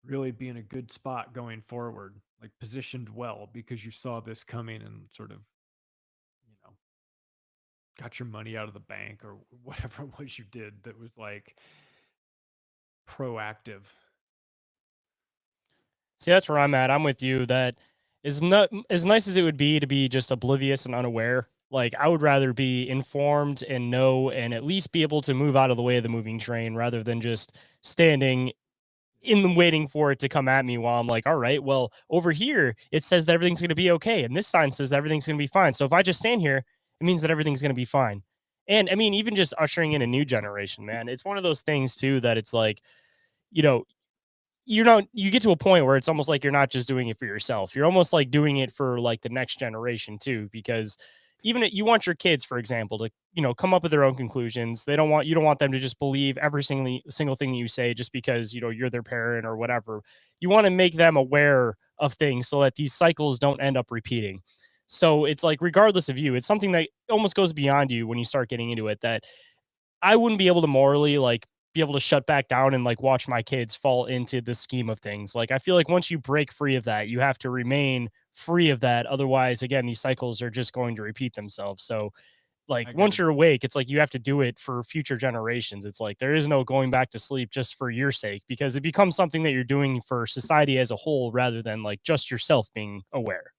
really be in a good spot going forward, like positioned well because you saw this coming and sort of, you know, got your money out of the bank or whatever it was you did that was like proactive. See, that's where I'm at. I'm with you. That is not as nice as it would be to be just oblivious and unaware. Like I would rather be informed and know and at least be able to move out of the way of the moving train rather than just standing in waiting for it to come at me while I'm like, all right, well, over here it says that everything's going to be okay, and this sign says that everything's going to be fine. So if I just stand here, it means that everything's going to be fine. And I mean, even just ushering in a new generation, man, it's one of those things too that it's like, you know, you get to a point where it's almost like you're not just doing it for yourself. You're almost like doing it for like the next generation too, because you want your kids, for example, to, come up with their own conclusions. You don't want them to just believe every single thing that you say just because, you're their parent or whatever. You want to make them aware of things so that these cycles don't end up repeating. So it's like, regardless of you, it's something that almost goes beyond you when you start getting into it, that I wouldn't be able to morally like be able to shut back down and like watch my kids fall into the scheme of things. Like I feel like once you break free of that, you have to remain free of that. Otherwise, again, these cycles are just going to repeat themselves. So like once you're awake, it's like you have to do it for future generations. It's like there is no going back to sleep just for your sake, because it becomes something that you're doing for society as a whole rather than like just yourself being aware.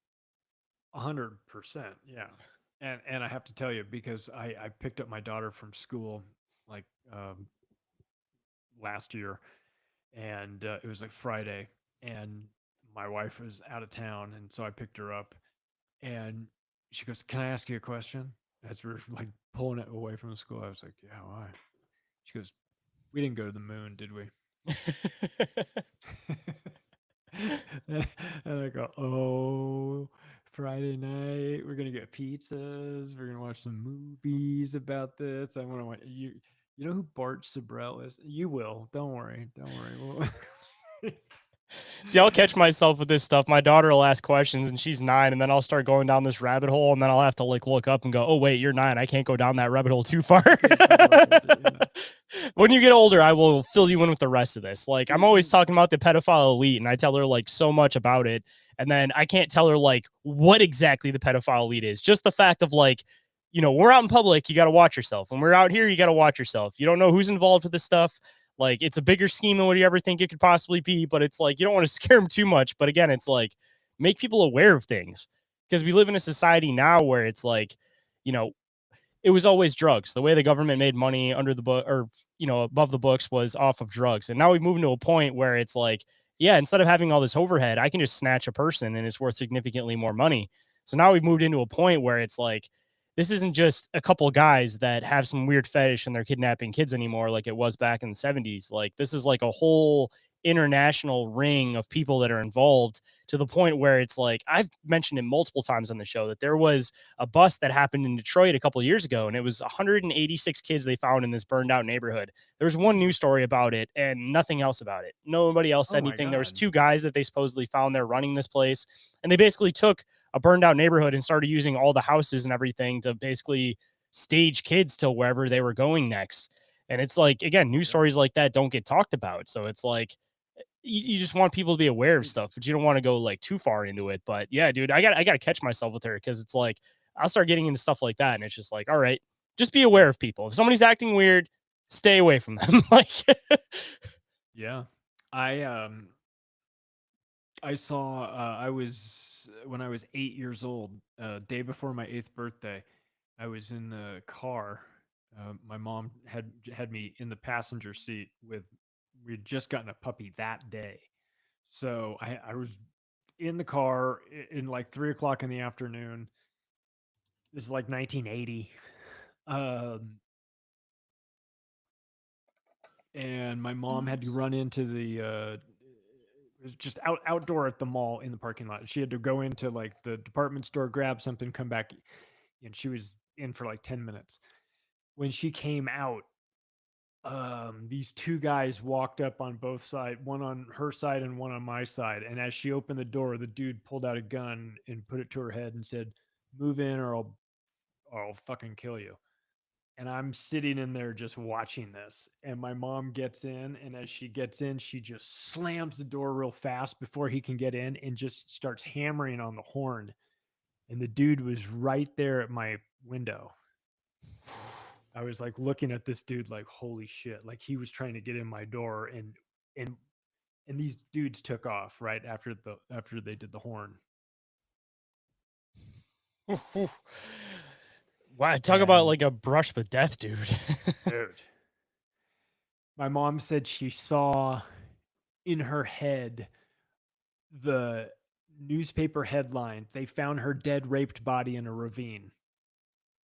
100%. Yeah. And I have to tell you, because I picked up my daughter from school like last year, and it was like Friday, and my wife was out of town, and so I picked her up, and she goes, "Can I ask you a question?" As we're like pulling it away from the school, I was like, "Yeah, why?" She goes, "We didn't go to the moon, did we?" And I go, "Oh, Friday night, we're gonna get pizzas. We're gonna watch some movies about this. I want to watch you. You know who Bart Sabrell is? You will. Don't worry. Don't worry." See, I'll catch myself with this stuff. My daughter will ask questions and she's 9, and then I'll start going down this rabbit hole, and then I'll have to like look up and go, oh wait, you're 9. I can't go down that rabbit hole too far. When you get older, I will fill you in with the rest of this. Like I'm always talking about the pedophile elite, and I tell her like so much about it. And then I can't tell her like what exactly the pedophile elite is. Just the fact of like, we're out in public, you got to watch yourself. When we're out here, you got to watch yourself. You don't know who's involved with this stuff. Like it's a bigger scheme than what you ever think it could possibly be, but it's like you don't want to scare them too much. But again, it's like make people aware of things, because we live in a society now where it's like, it was always drugs. The way the government made money under the book or, above the books was off of drugs. And now we've moved to a point where it's like, yeah, instead of having all this overhead, I can just snatch a person and it's worth significantly more money. So now we've moved into a point where it's like, this isn't just a couple guys that have some weird fetish and they're kidnapping kids anymore like it was back in the 70s. Like this is like a whole international ring of people that are involved, to the point where it's like, I've mentioned it multiple times on the show, that there was a bust that happened in Detroit a couple of years ago, and it was 186 kids they found in this burned out neighborhood. There was one news story about it and nothing else about it. Nobody else Oh said my anything. There was God. 2 guys that they supposedly found there running this place, and they basically took a burned out neighborhood and started using all the houses and everything to basically stage kids to wherever they were going next. And it's like, again, news Yep. stories like that don't get talked about. So it's like, you just want people to be aware of stuff, but you don't want to go like too far into it. But yeah, dude, I gotta catch myself with her, because it's like I'll start getting into stuff like that, and it's just like, all right, just be aware of people. If somebody's acting weird, stay away from them. Like, Yeah. I saw I was when I was 8 years old, day before my 8th birthday, I was in the car. My mom had me in the passenger seat with we had just gotten a puppy that day. So I was in the car in like 3 o'clock in the afternoon. This is like 1980. Um, and my mom had to run into the it was just outdoor at the mall in the parking lot. She had to go into like the department store, grab something, come back, and she was in for like 10 minutes. When she came out, these 2 guys walked up on both sides, one on her side and one on my side. And as she opened the door, the dude pulled out a gun and put it to her head and said, "Move in, or I'll fucking kill you." And I'm sitting in there just watching this. And my mom gets in, and as she gets in, she just slams the door real fast before he can get in and just starts hammering on the horn. And the dude was right there at my window. I was like looking at this dude like, holy shit. Like he was trying to get in my door, and and these dudes took off right after they did the horn. wow, talk about And like a brush with death, dude. dude, my mom said she saw in her head the newspaper headline, "They found her dead, raped body in a ravine."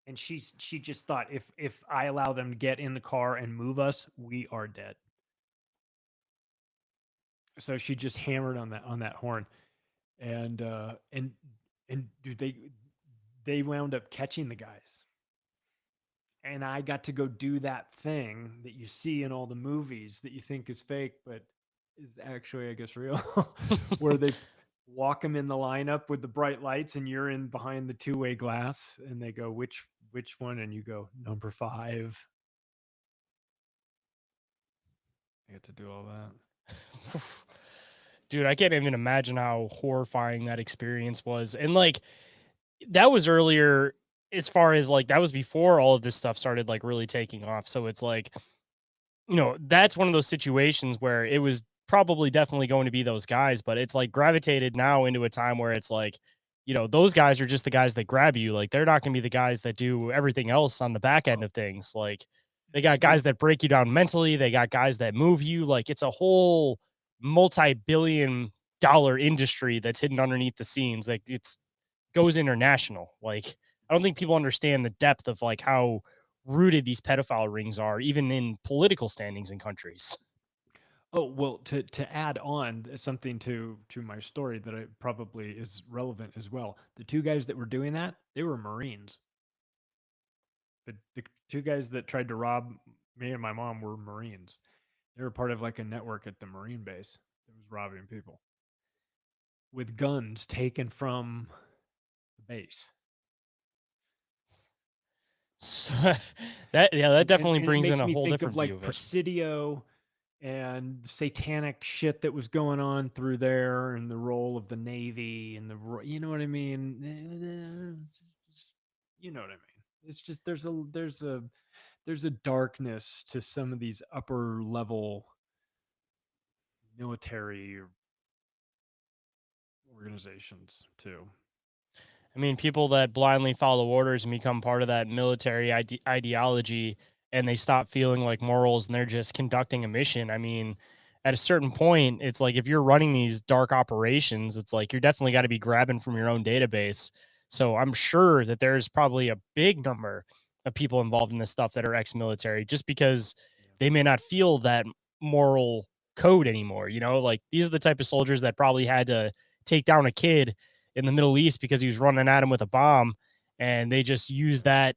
And she just thought, if I allow them to get in the car and move us, we are dead. So she just hammered on that horn. And dude, they wound up catching the guys. And I got to go do that thing that you see in all the movies that you think is fake, but is actually, I guess, real, where they walk them in the lineup with the bright lights, and you're in behind the two-way glass, and they go, which one? And you go, number 5. I get to do all that. Dude, I can't even imagine how horrifying that experience was. And like, that was earlier, as far as like, that was before all of this stuff started like really taking off. So it's like, that's one of those situations where it was probably definitely going to be those guys, but it's like gravitated now into a time where it's like, those guys are just the guys that grab you. Like, they're not going to be the guys that do everything else on the back end Oh, of things. Like, they got dude. guys that break you down mentally. They got guys that move you. Like, it's a whole multi-billion-dollar industry that's hidden underneath the scenes. Like, it's goes international. Like, I don't think people understand the depth of like how rooted these pedophile rings are, even in political standings in countries. Oh, well, to add on something to my story that I probably is relevant as well. The 2 guys that were doing that, they were Marines. The 2 guys that tried to rob me and my mom were Marines. They were part of like a network at the Marine base that was robbing people with guns taken from the base. So that definitely And it brings in makes a me whole think of different view like of it. Presidio and satanic shit that was going on through there, and the role of the Navy, and you know what I mean. You know what I mean. It's just there's a darkness to some of these upper level military organizations too. I mean, people that blindly follow orders and become part of that military ideology, and they stop feeling like morals and they're just conducting a mission. I mean, at a certain point, it's like, if you're running these dark operations, it's like you're definitely got to be grabbing from your own database. So I'm sure that there's probably a big number of people involved in this stuff that are ex-military, just because Yeah. they may not feel that moral code anymore. You know, like these are the type of soldiers that probably had to take down a kid in the Middle East because he was running at him with a bomb, and they just use that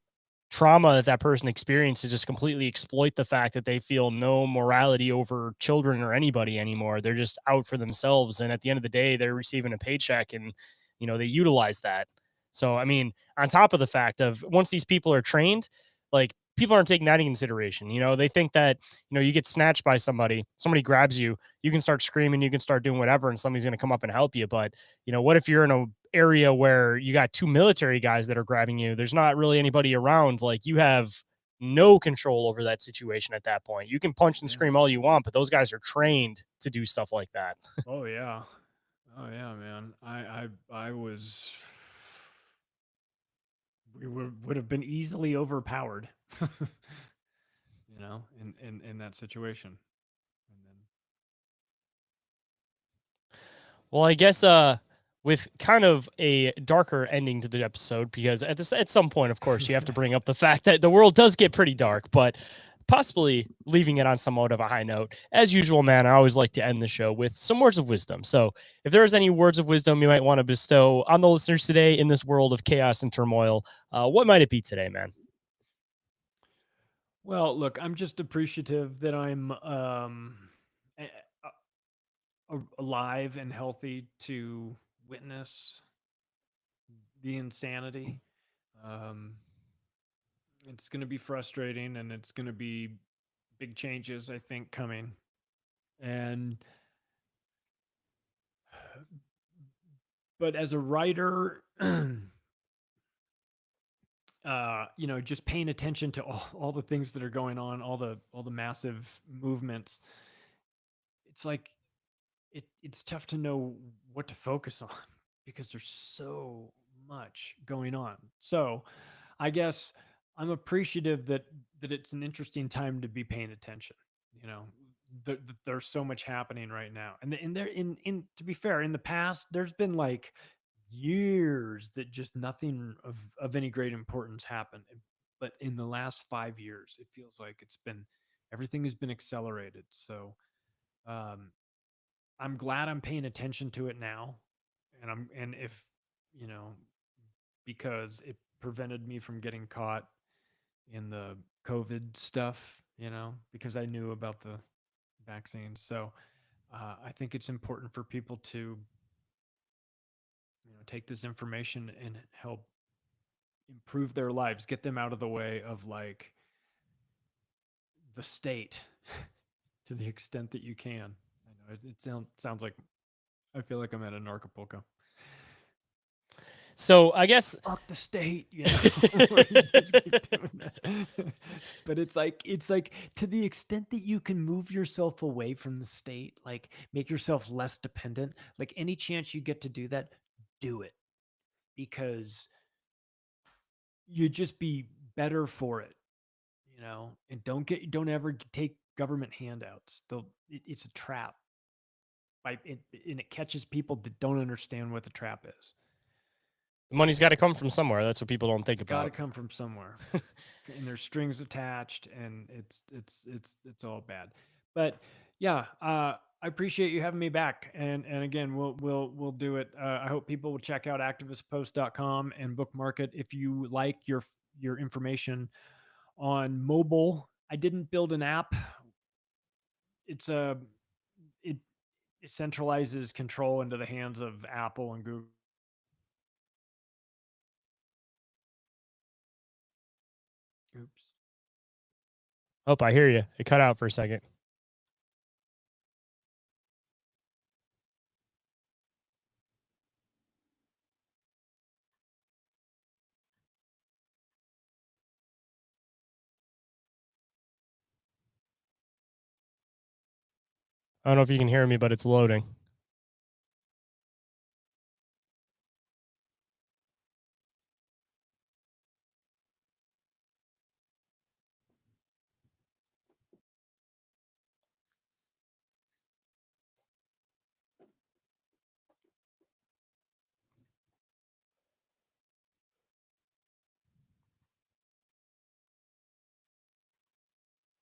trauma that that person experienced to just completely exploit the fact that they feel no morality over children or anybody anymore. They're just out for themselves, and at the end of the day, they're receiving a paycheck, and they utilize that. So, I mean, on top of the fact of once these people are trained, like people aren't taking that into consideration. They think that, you get snatched by somebody grabs you, you can start screaming, you can start doing whatever, and somebody's going to come up and help you. But, what if you're in a area where you got two military guys that are grabbing you? There's not really anybody around. Like you have no control over that situation at that point. You can punch and Yeah. scream all you want, but those guys are trained to do stuff like that. Oh yeah. Oh yeah, man. I was we would have been easily overpowered. In that situation. And then Well, I guess with kind of a darker ending to the episode, because at some point, of course, you have to bring up the fact that the world does get pretty dark, but possibly leaving it on somewhat of a high note. As usual, man, I always like to end the show with some words of wisdom. So if there's any words of wisdom you might want to bestow on the listeners today in this world of chaos and turmoil, what might it be today, man? Well, look, I'm just appreciative that I'm a- alive and healthy to witness the insanity. Um, it's going to be frustrating, and it's going to be big changes, I think, coming. And but as a writer, just paying attention to all the things that are going on, all the massive movements. It's like it's tough to know what to focus on because there's so much going on. So I guess I'm appreciative that it's an interesting time to be paying attention. You know, there's so much happening right now, and there in to be fair, in the past there's been like years that just nothing of any great importance happened. But in the last 5 years, it feels like everything has been accelerated. So um, I'm glad I'm paying attention to it now, and if you know because it prevented me from getting caught in the COVID stuff, because I knew about the vaccine. So I think it's important for people to, take this information and help improve their lives, get them out of the way of like the state to the extent that you can. I know it sounds like I feel like I'm at Anarchapulco. So I guess Fuck the state, where you just keep doing that. But it's like to the extent that you can move yourself away from the state, like make yourself less dependent, like any chance you get to do that, do it. Because you'd just be better for it, and don't ever take government handouts. It's a trap. And it catches people that don't understand what the trap is. the money's got to come from somewhere. That's what people don't think It's got to about. come from somewhere. And there's strings attached, and it's all bad. But yeah, I appreciate you having me back. And again, we'll do it. I hope people will check out activistpost.com and bookmark it if you like your information on mobile. I didn't build an app. It's a it it centralizes control into the hands of Apple and Google. Oops. Oh, I hear you. It cut out for a second. I don't know if you can hear me, but it's loading.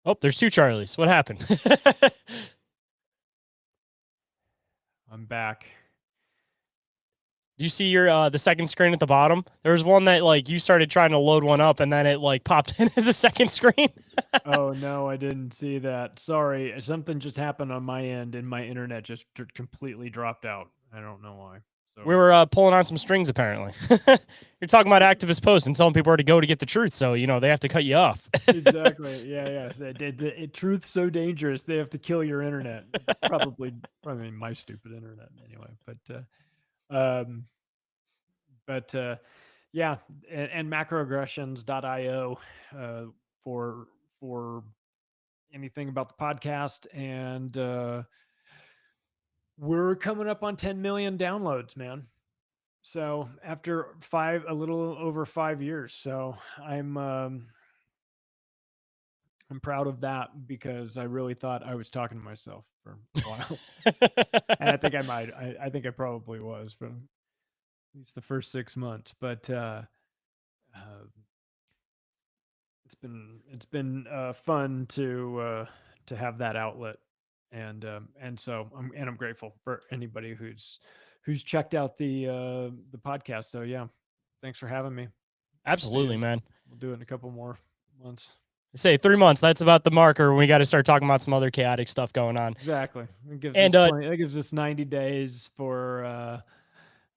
Oh, there's two Charlies. What happened? I'm back. You see your the second screen at the bottom? There was one that like you started trying to load one up and then it like popped in as a second screen. Oh no, I didn't see that. Sorry, something just happened on my end, and my internet just completely dropped out. I don't know why. So We were pulling on some strings apparently. You're talking about activist posts and telling people where to go to get the truth, so you know they have to cut you off. exactly, yeah. Truth's so dangerous; they have to kill your internet. Probably my stupid internet anyway. Um, yeah, and macroaggressions.io for anything about the podcast, and we're coming up on 10 million downloads, man. So after a little over 5 years, so I'm proud of that because I really thought I was talking to myself for a while, and I think I might. I think I probably was for at least the first 6 months, but it's been fun to have that outlet, and so I'm grateful for anybody who's checked out the podcast. So yeah, thanks for having me. Absolutely, man. We'll do it in a couple more months. Say 3 months. That's about the marker when we got to start talking about some other chaotic stuff going on. Exactly. It gives us 90 days for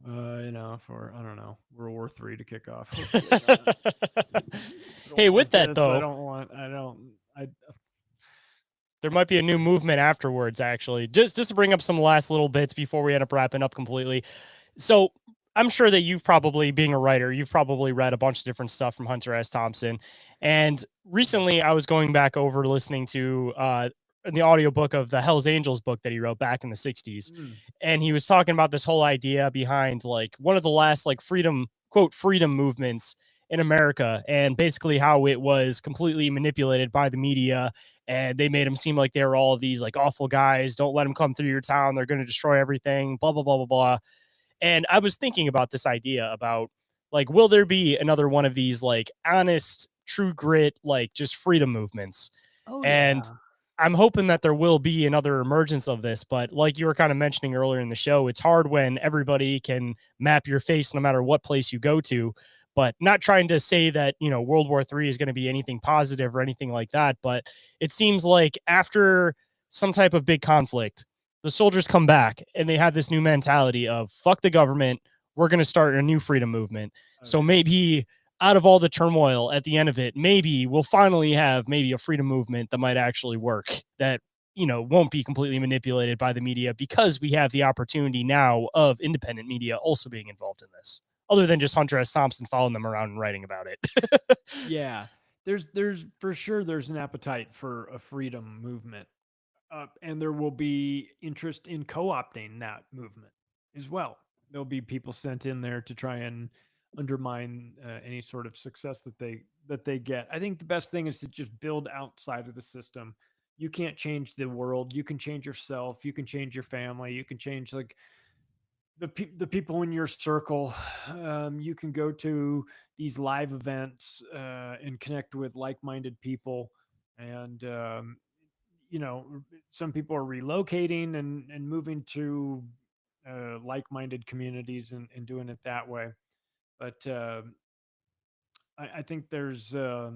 for I don't know, World War III to kick off. Hey, with that though, there might be a new movement afterwards. Actually, just to bring up some last little bits before we end up wrapping up completely. So I'm sure that you've probably, being a writer, you've probably read a bunch of different stuff from Hunter S. Thompson. And recently I was going back over listening to the audiobook of the Hells Angels book that he wrote back in the 60s. And he was talking about this whole idea behind like one of the last like freedom movements in America, and basically how it was completely manipulated by the media, and they made them seem like they were all of these like awful guys. Don't let them come through your town. They're going to destroy everything, blah, blah, blah, blah, blah. And I was thinking about this idea about like, will there be another one of these like honest, true grit, like just freedom movements? And I'm hoping that there will be another emergence of this. But like you were kind of mentioning earlier in the show, it's hard when everybody can map your face no matter what place you go to. But not trying to say that, you know, World War III is going to be anything positive or anything like that. But it seems like after some type of big conflict, the soldiers come back and they have this new mentality of fuck the government. We're going to start a new freedom movement. Okay. So maybe out of all the turmoil at the end of it, maybe we'll finally have maybe a freedom movement that might actually work, that, you know, won't be completely manipulated by the media, because we have the opportunity now of independent media also being involved in this, other than just Hunter S. Thompson following them around and writing about it. Yeah, there's for sure there's an appetite for a freedom movement. And there will be interest in co-opting that movement as well. There'll be people sent in there to try and undermine any sort of success that they get. I think the best thing is to just build outside of the system. You can't change the world. You can change yourself. You can change your family. You can change like the people in your circle. You can go to these live events and connect with like-minded people, and you know, some people are relocating and moving to like-minded communities and doing it that way. But I think there's I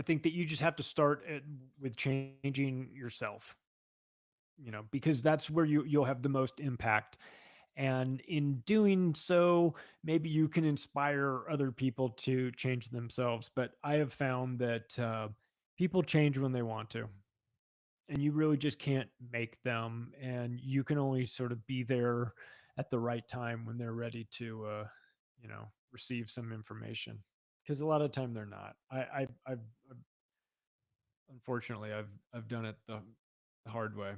think that you just have to start with changing yourself, you know, because that's where you'll have the most impact. And in doing so, maybe you can inspire other people to change themselves. But I have found that people change when they want to, and you really just can't make them. And you can only sort of be there at the right time when they're ready to, you know, receive some information. Because a lot of the time they're not. I've unfortunately I've done it the hard way.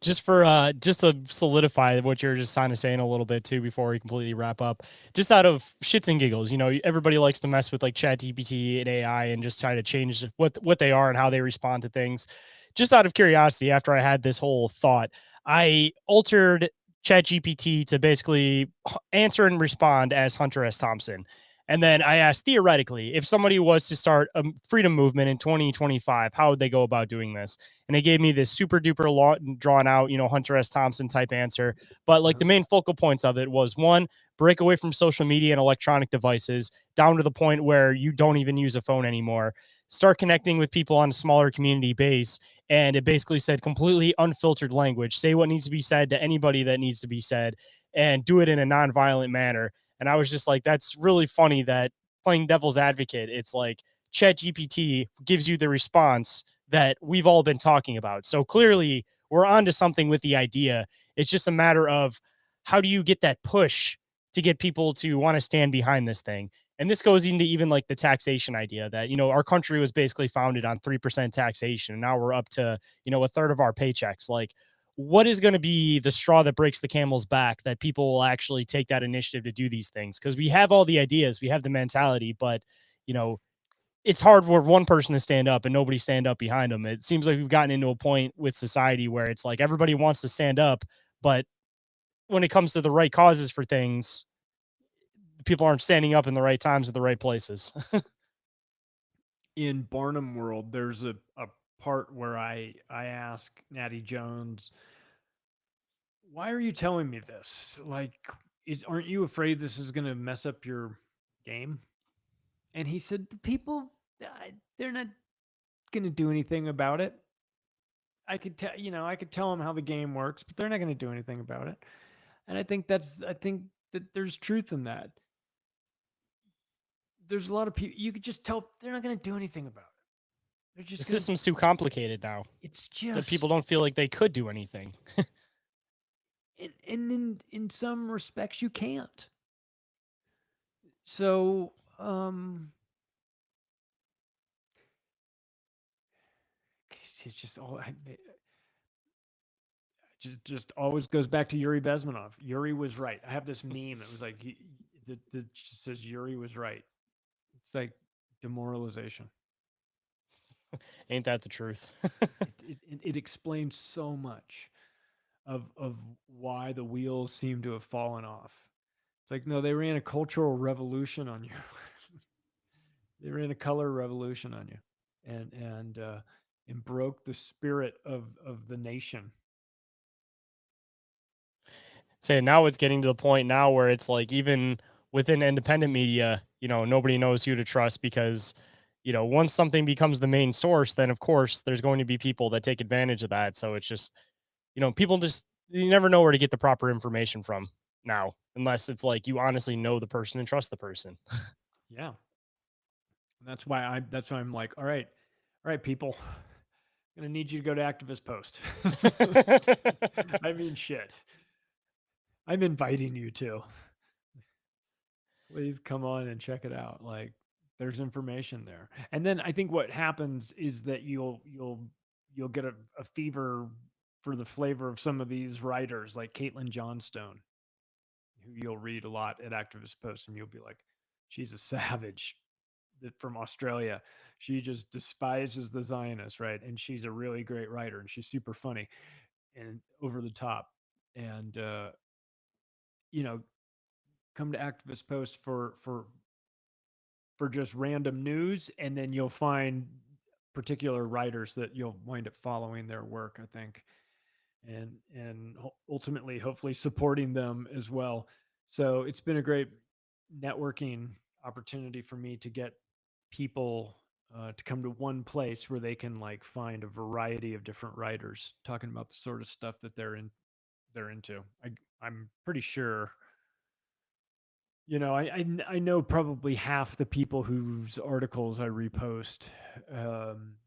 Just to solidify what you're just kind of saying a little bit too before we completely wrap up, just out of shits and giggles, you know, everybody likes to mess with like ChatGPT and AI and just try to change what they are and how they respond to things. Just out of curiosity, after I had this whole thought, I altered ChatGPT to basically answer and respond as Hunter S. Thompson. And then I asked, theoretically, if somebody was to start a freedom movement in 2025, how would they go about doing this? And they gave me this super duper long, drawn out, Hunter S. Thompson type answer. But like the main focal points of it was one, break away from social media and electronic devices down to the point where you don't even use a phone anymore. Start connecting with people on a smaller community base. And it basically said completely unfiltered language. Say what needs to be said to anybody that needs to be said and do it in a nonviolent manner. And I was just like, that's really funny that playing devil's advocate, it's like ChatGPT gives you the response that we've all been talking about. So clearly we're onto something with the idea. It's just a matter of how do you get that push to get people to want to stand behind this thing? And this goes into even like the taxation idea that, our country was basically founded on 3% taxation. And now we're up to, a third of our paychecks. Like, what is going to be the straw that breaks the camel's back that people will actually take that initiative to do these things? Because we have all the ideas, we have the mentality, but, you know, it's hard for one person to stand up and nobody stand up behind them. It seems like we've gotten into a point with society where it's like everybody wants to stand up, but when it comes to the right causes for things, people aren't standing up in the right times at the right places. In Barnum World, there's a part where I ask Natty Jones, why are you telling me this? Like, aren't you afraid this is going to mess up your game? And he said, the people, they're not going to do anything about it. I could tell, I could tell them how the game works, but they're not going to do anything about it. And I think that there's truth in that. There's a lot of people, you could just tell they're not going to do anything about it. They're just The system's too complicated now. It's that just people don't feel like they could do anything. and in some respects you can't. So it's just all just always goes back to Yuri Bezmenov. Yuri was right. I have this meme. It was like that just says Yuri was right. It's like demoralization. Ain't that the truth? It explains so much of why the wheels seem to have fallen off. It's like, no, they ran a cultural revolution on you. They ran a color revolution on you, and broke the spirit of the nation. Say now it's getting to the point now where it's like even within independent media, nobody knows who to trust because, once something becomes the main source, then of course there's going to be people that take advantage of that. So it's just, people just you never know where to get the proper information from now, unless it's like you honestly know the person and trust the person. Yeah. And that's why I'm like, all right, people. I'm gonna need you to go to Activist Post. I mean, shit. I'm inviting you to. Please come on and check it out. Like, there's information there. And then I think what happens is that you'll get a fever for the flavor of some of these writers, like Caitlin Johnstone, who you'll read a lot at Activist Post, and you'll be like, she's a savage from Australia. She just despises the Zionists, right? And she's a really great writer, and she's super funny and over the top. And come to Activist Post for just random news, and then you'll find particular writers that you'll wind up following their work, I think, and ultimately, hopefully, supporting them as well. So it's been a great networking opportunity for me to get people to come to one place where they can like find a variety of different writers talking about the sort of stuff that they're into. I'm pretty sure, I know probably half the people whose articles I repost, and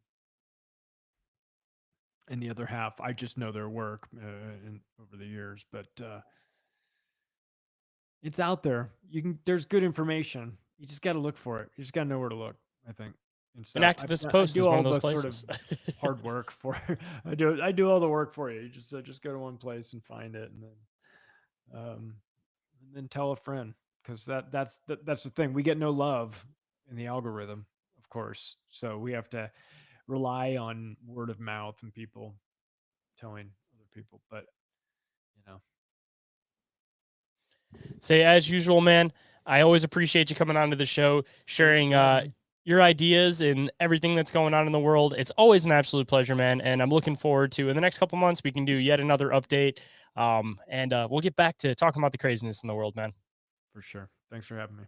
the other half I just know their work over the years. But it's out there. There's good information. You just got to look for it. You just got to know where to look, I think. And An so Activist Post is one of those places. Hard work for I do all the work for you. You just go to one place and find it, and then tell a friend, because that's the thing. We get no love in the algorithm, of course. So we have to rely on word of mouth and people telling other people. But Say, as usual, man, I always appreciate you coming onto the show, sharing your ideas and everything that's going on in the world. It's always an absolute pleasure, man. And I'm looking forward to in the next couple months we can do yet another update. And we'll get back to talking about the craziness in the world, man. For sure. Thanks for having me.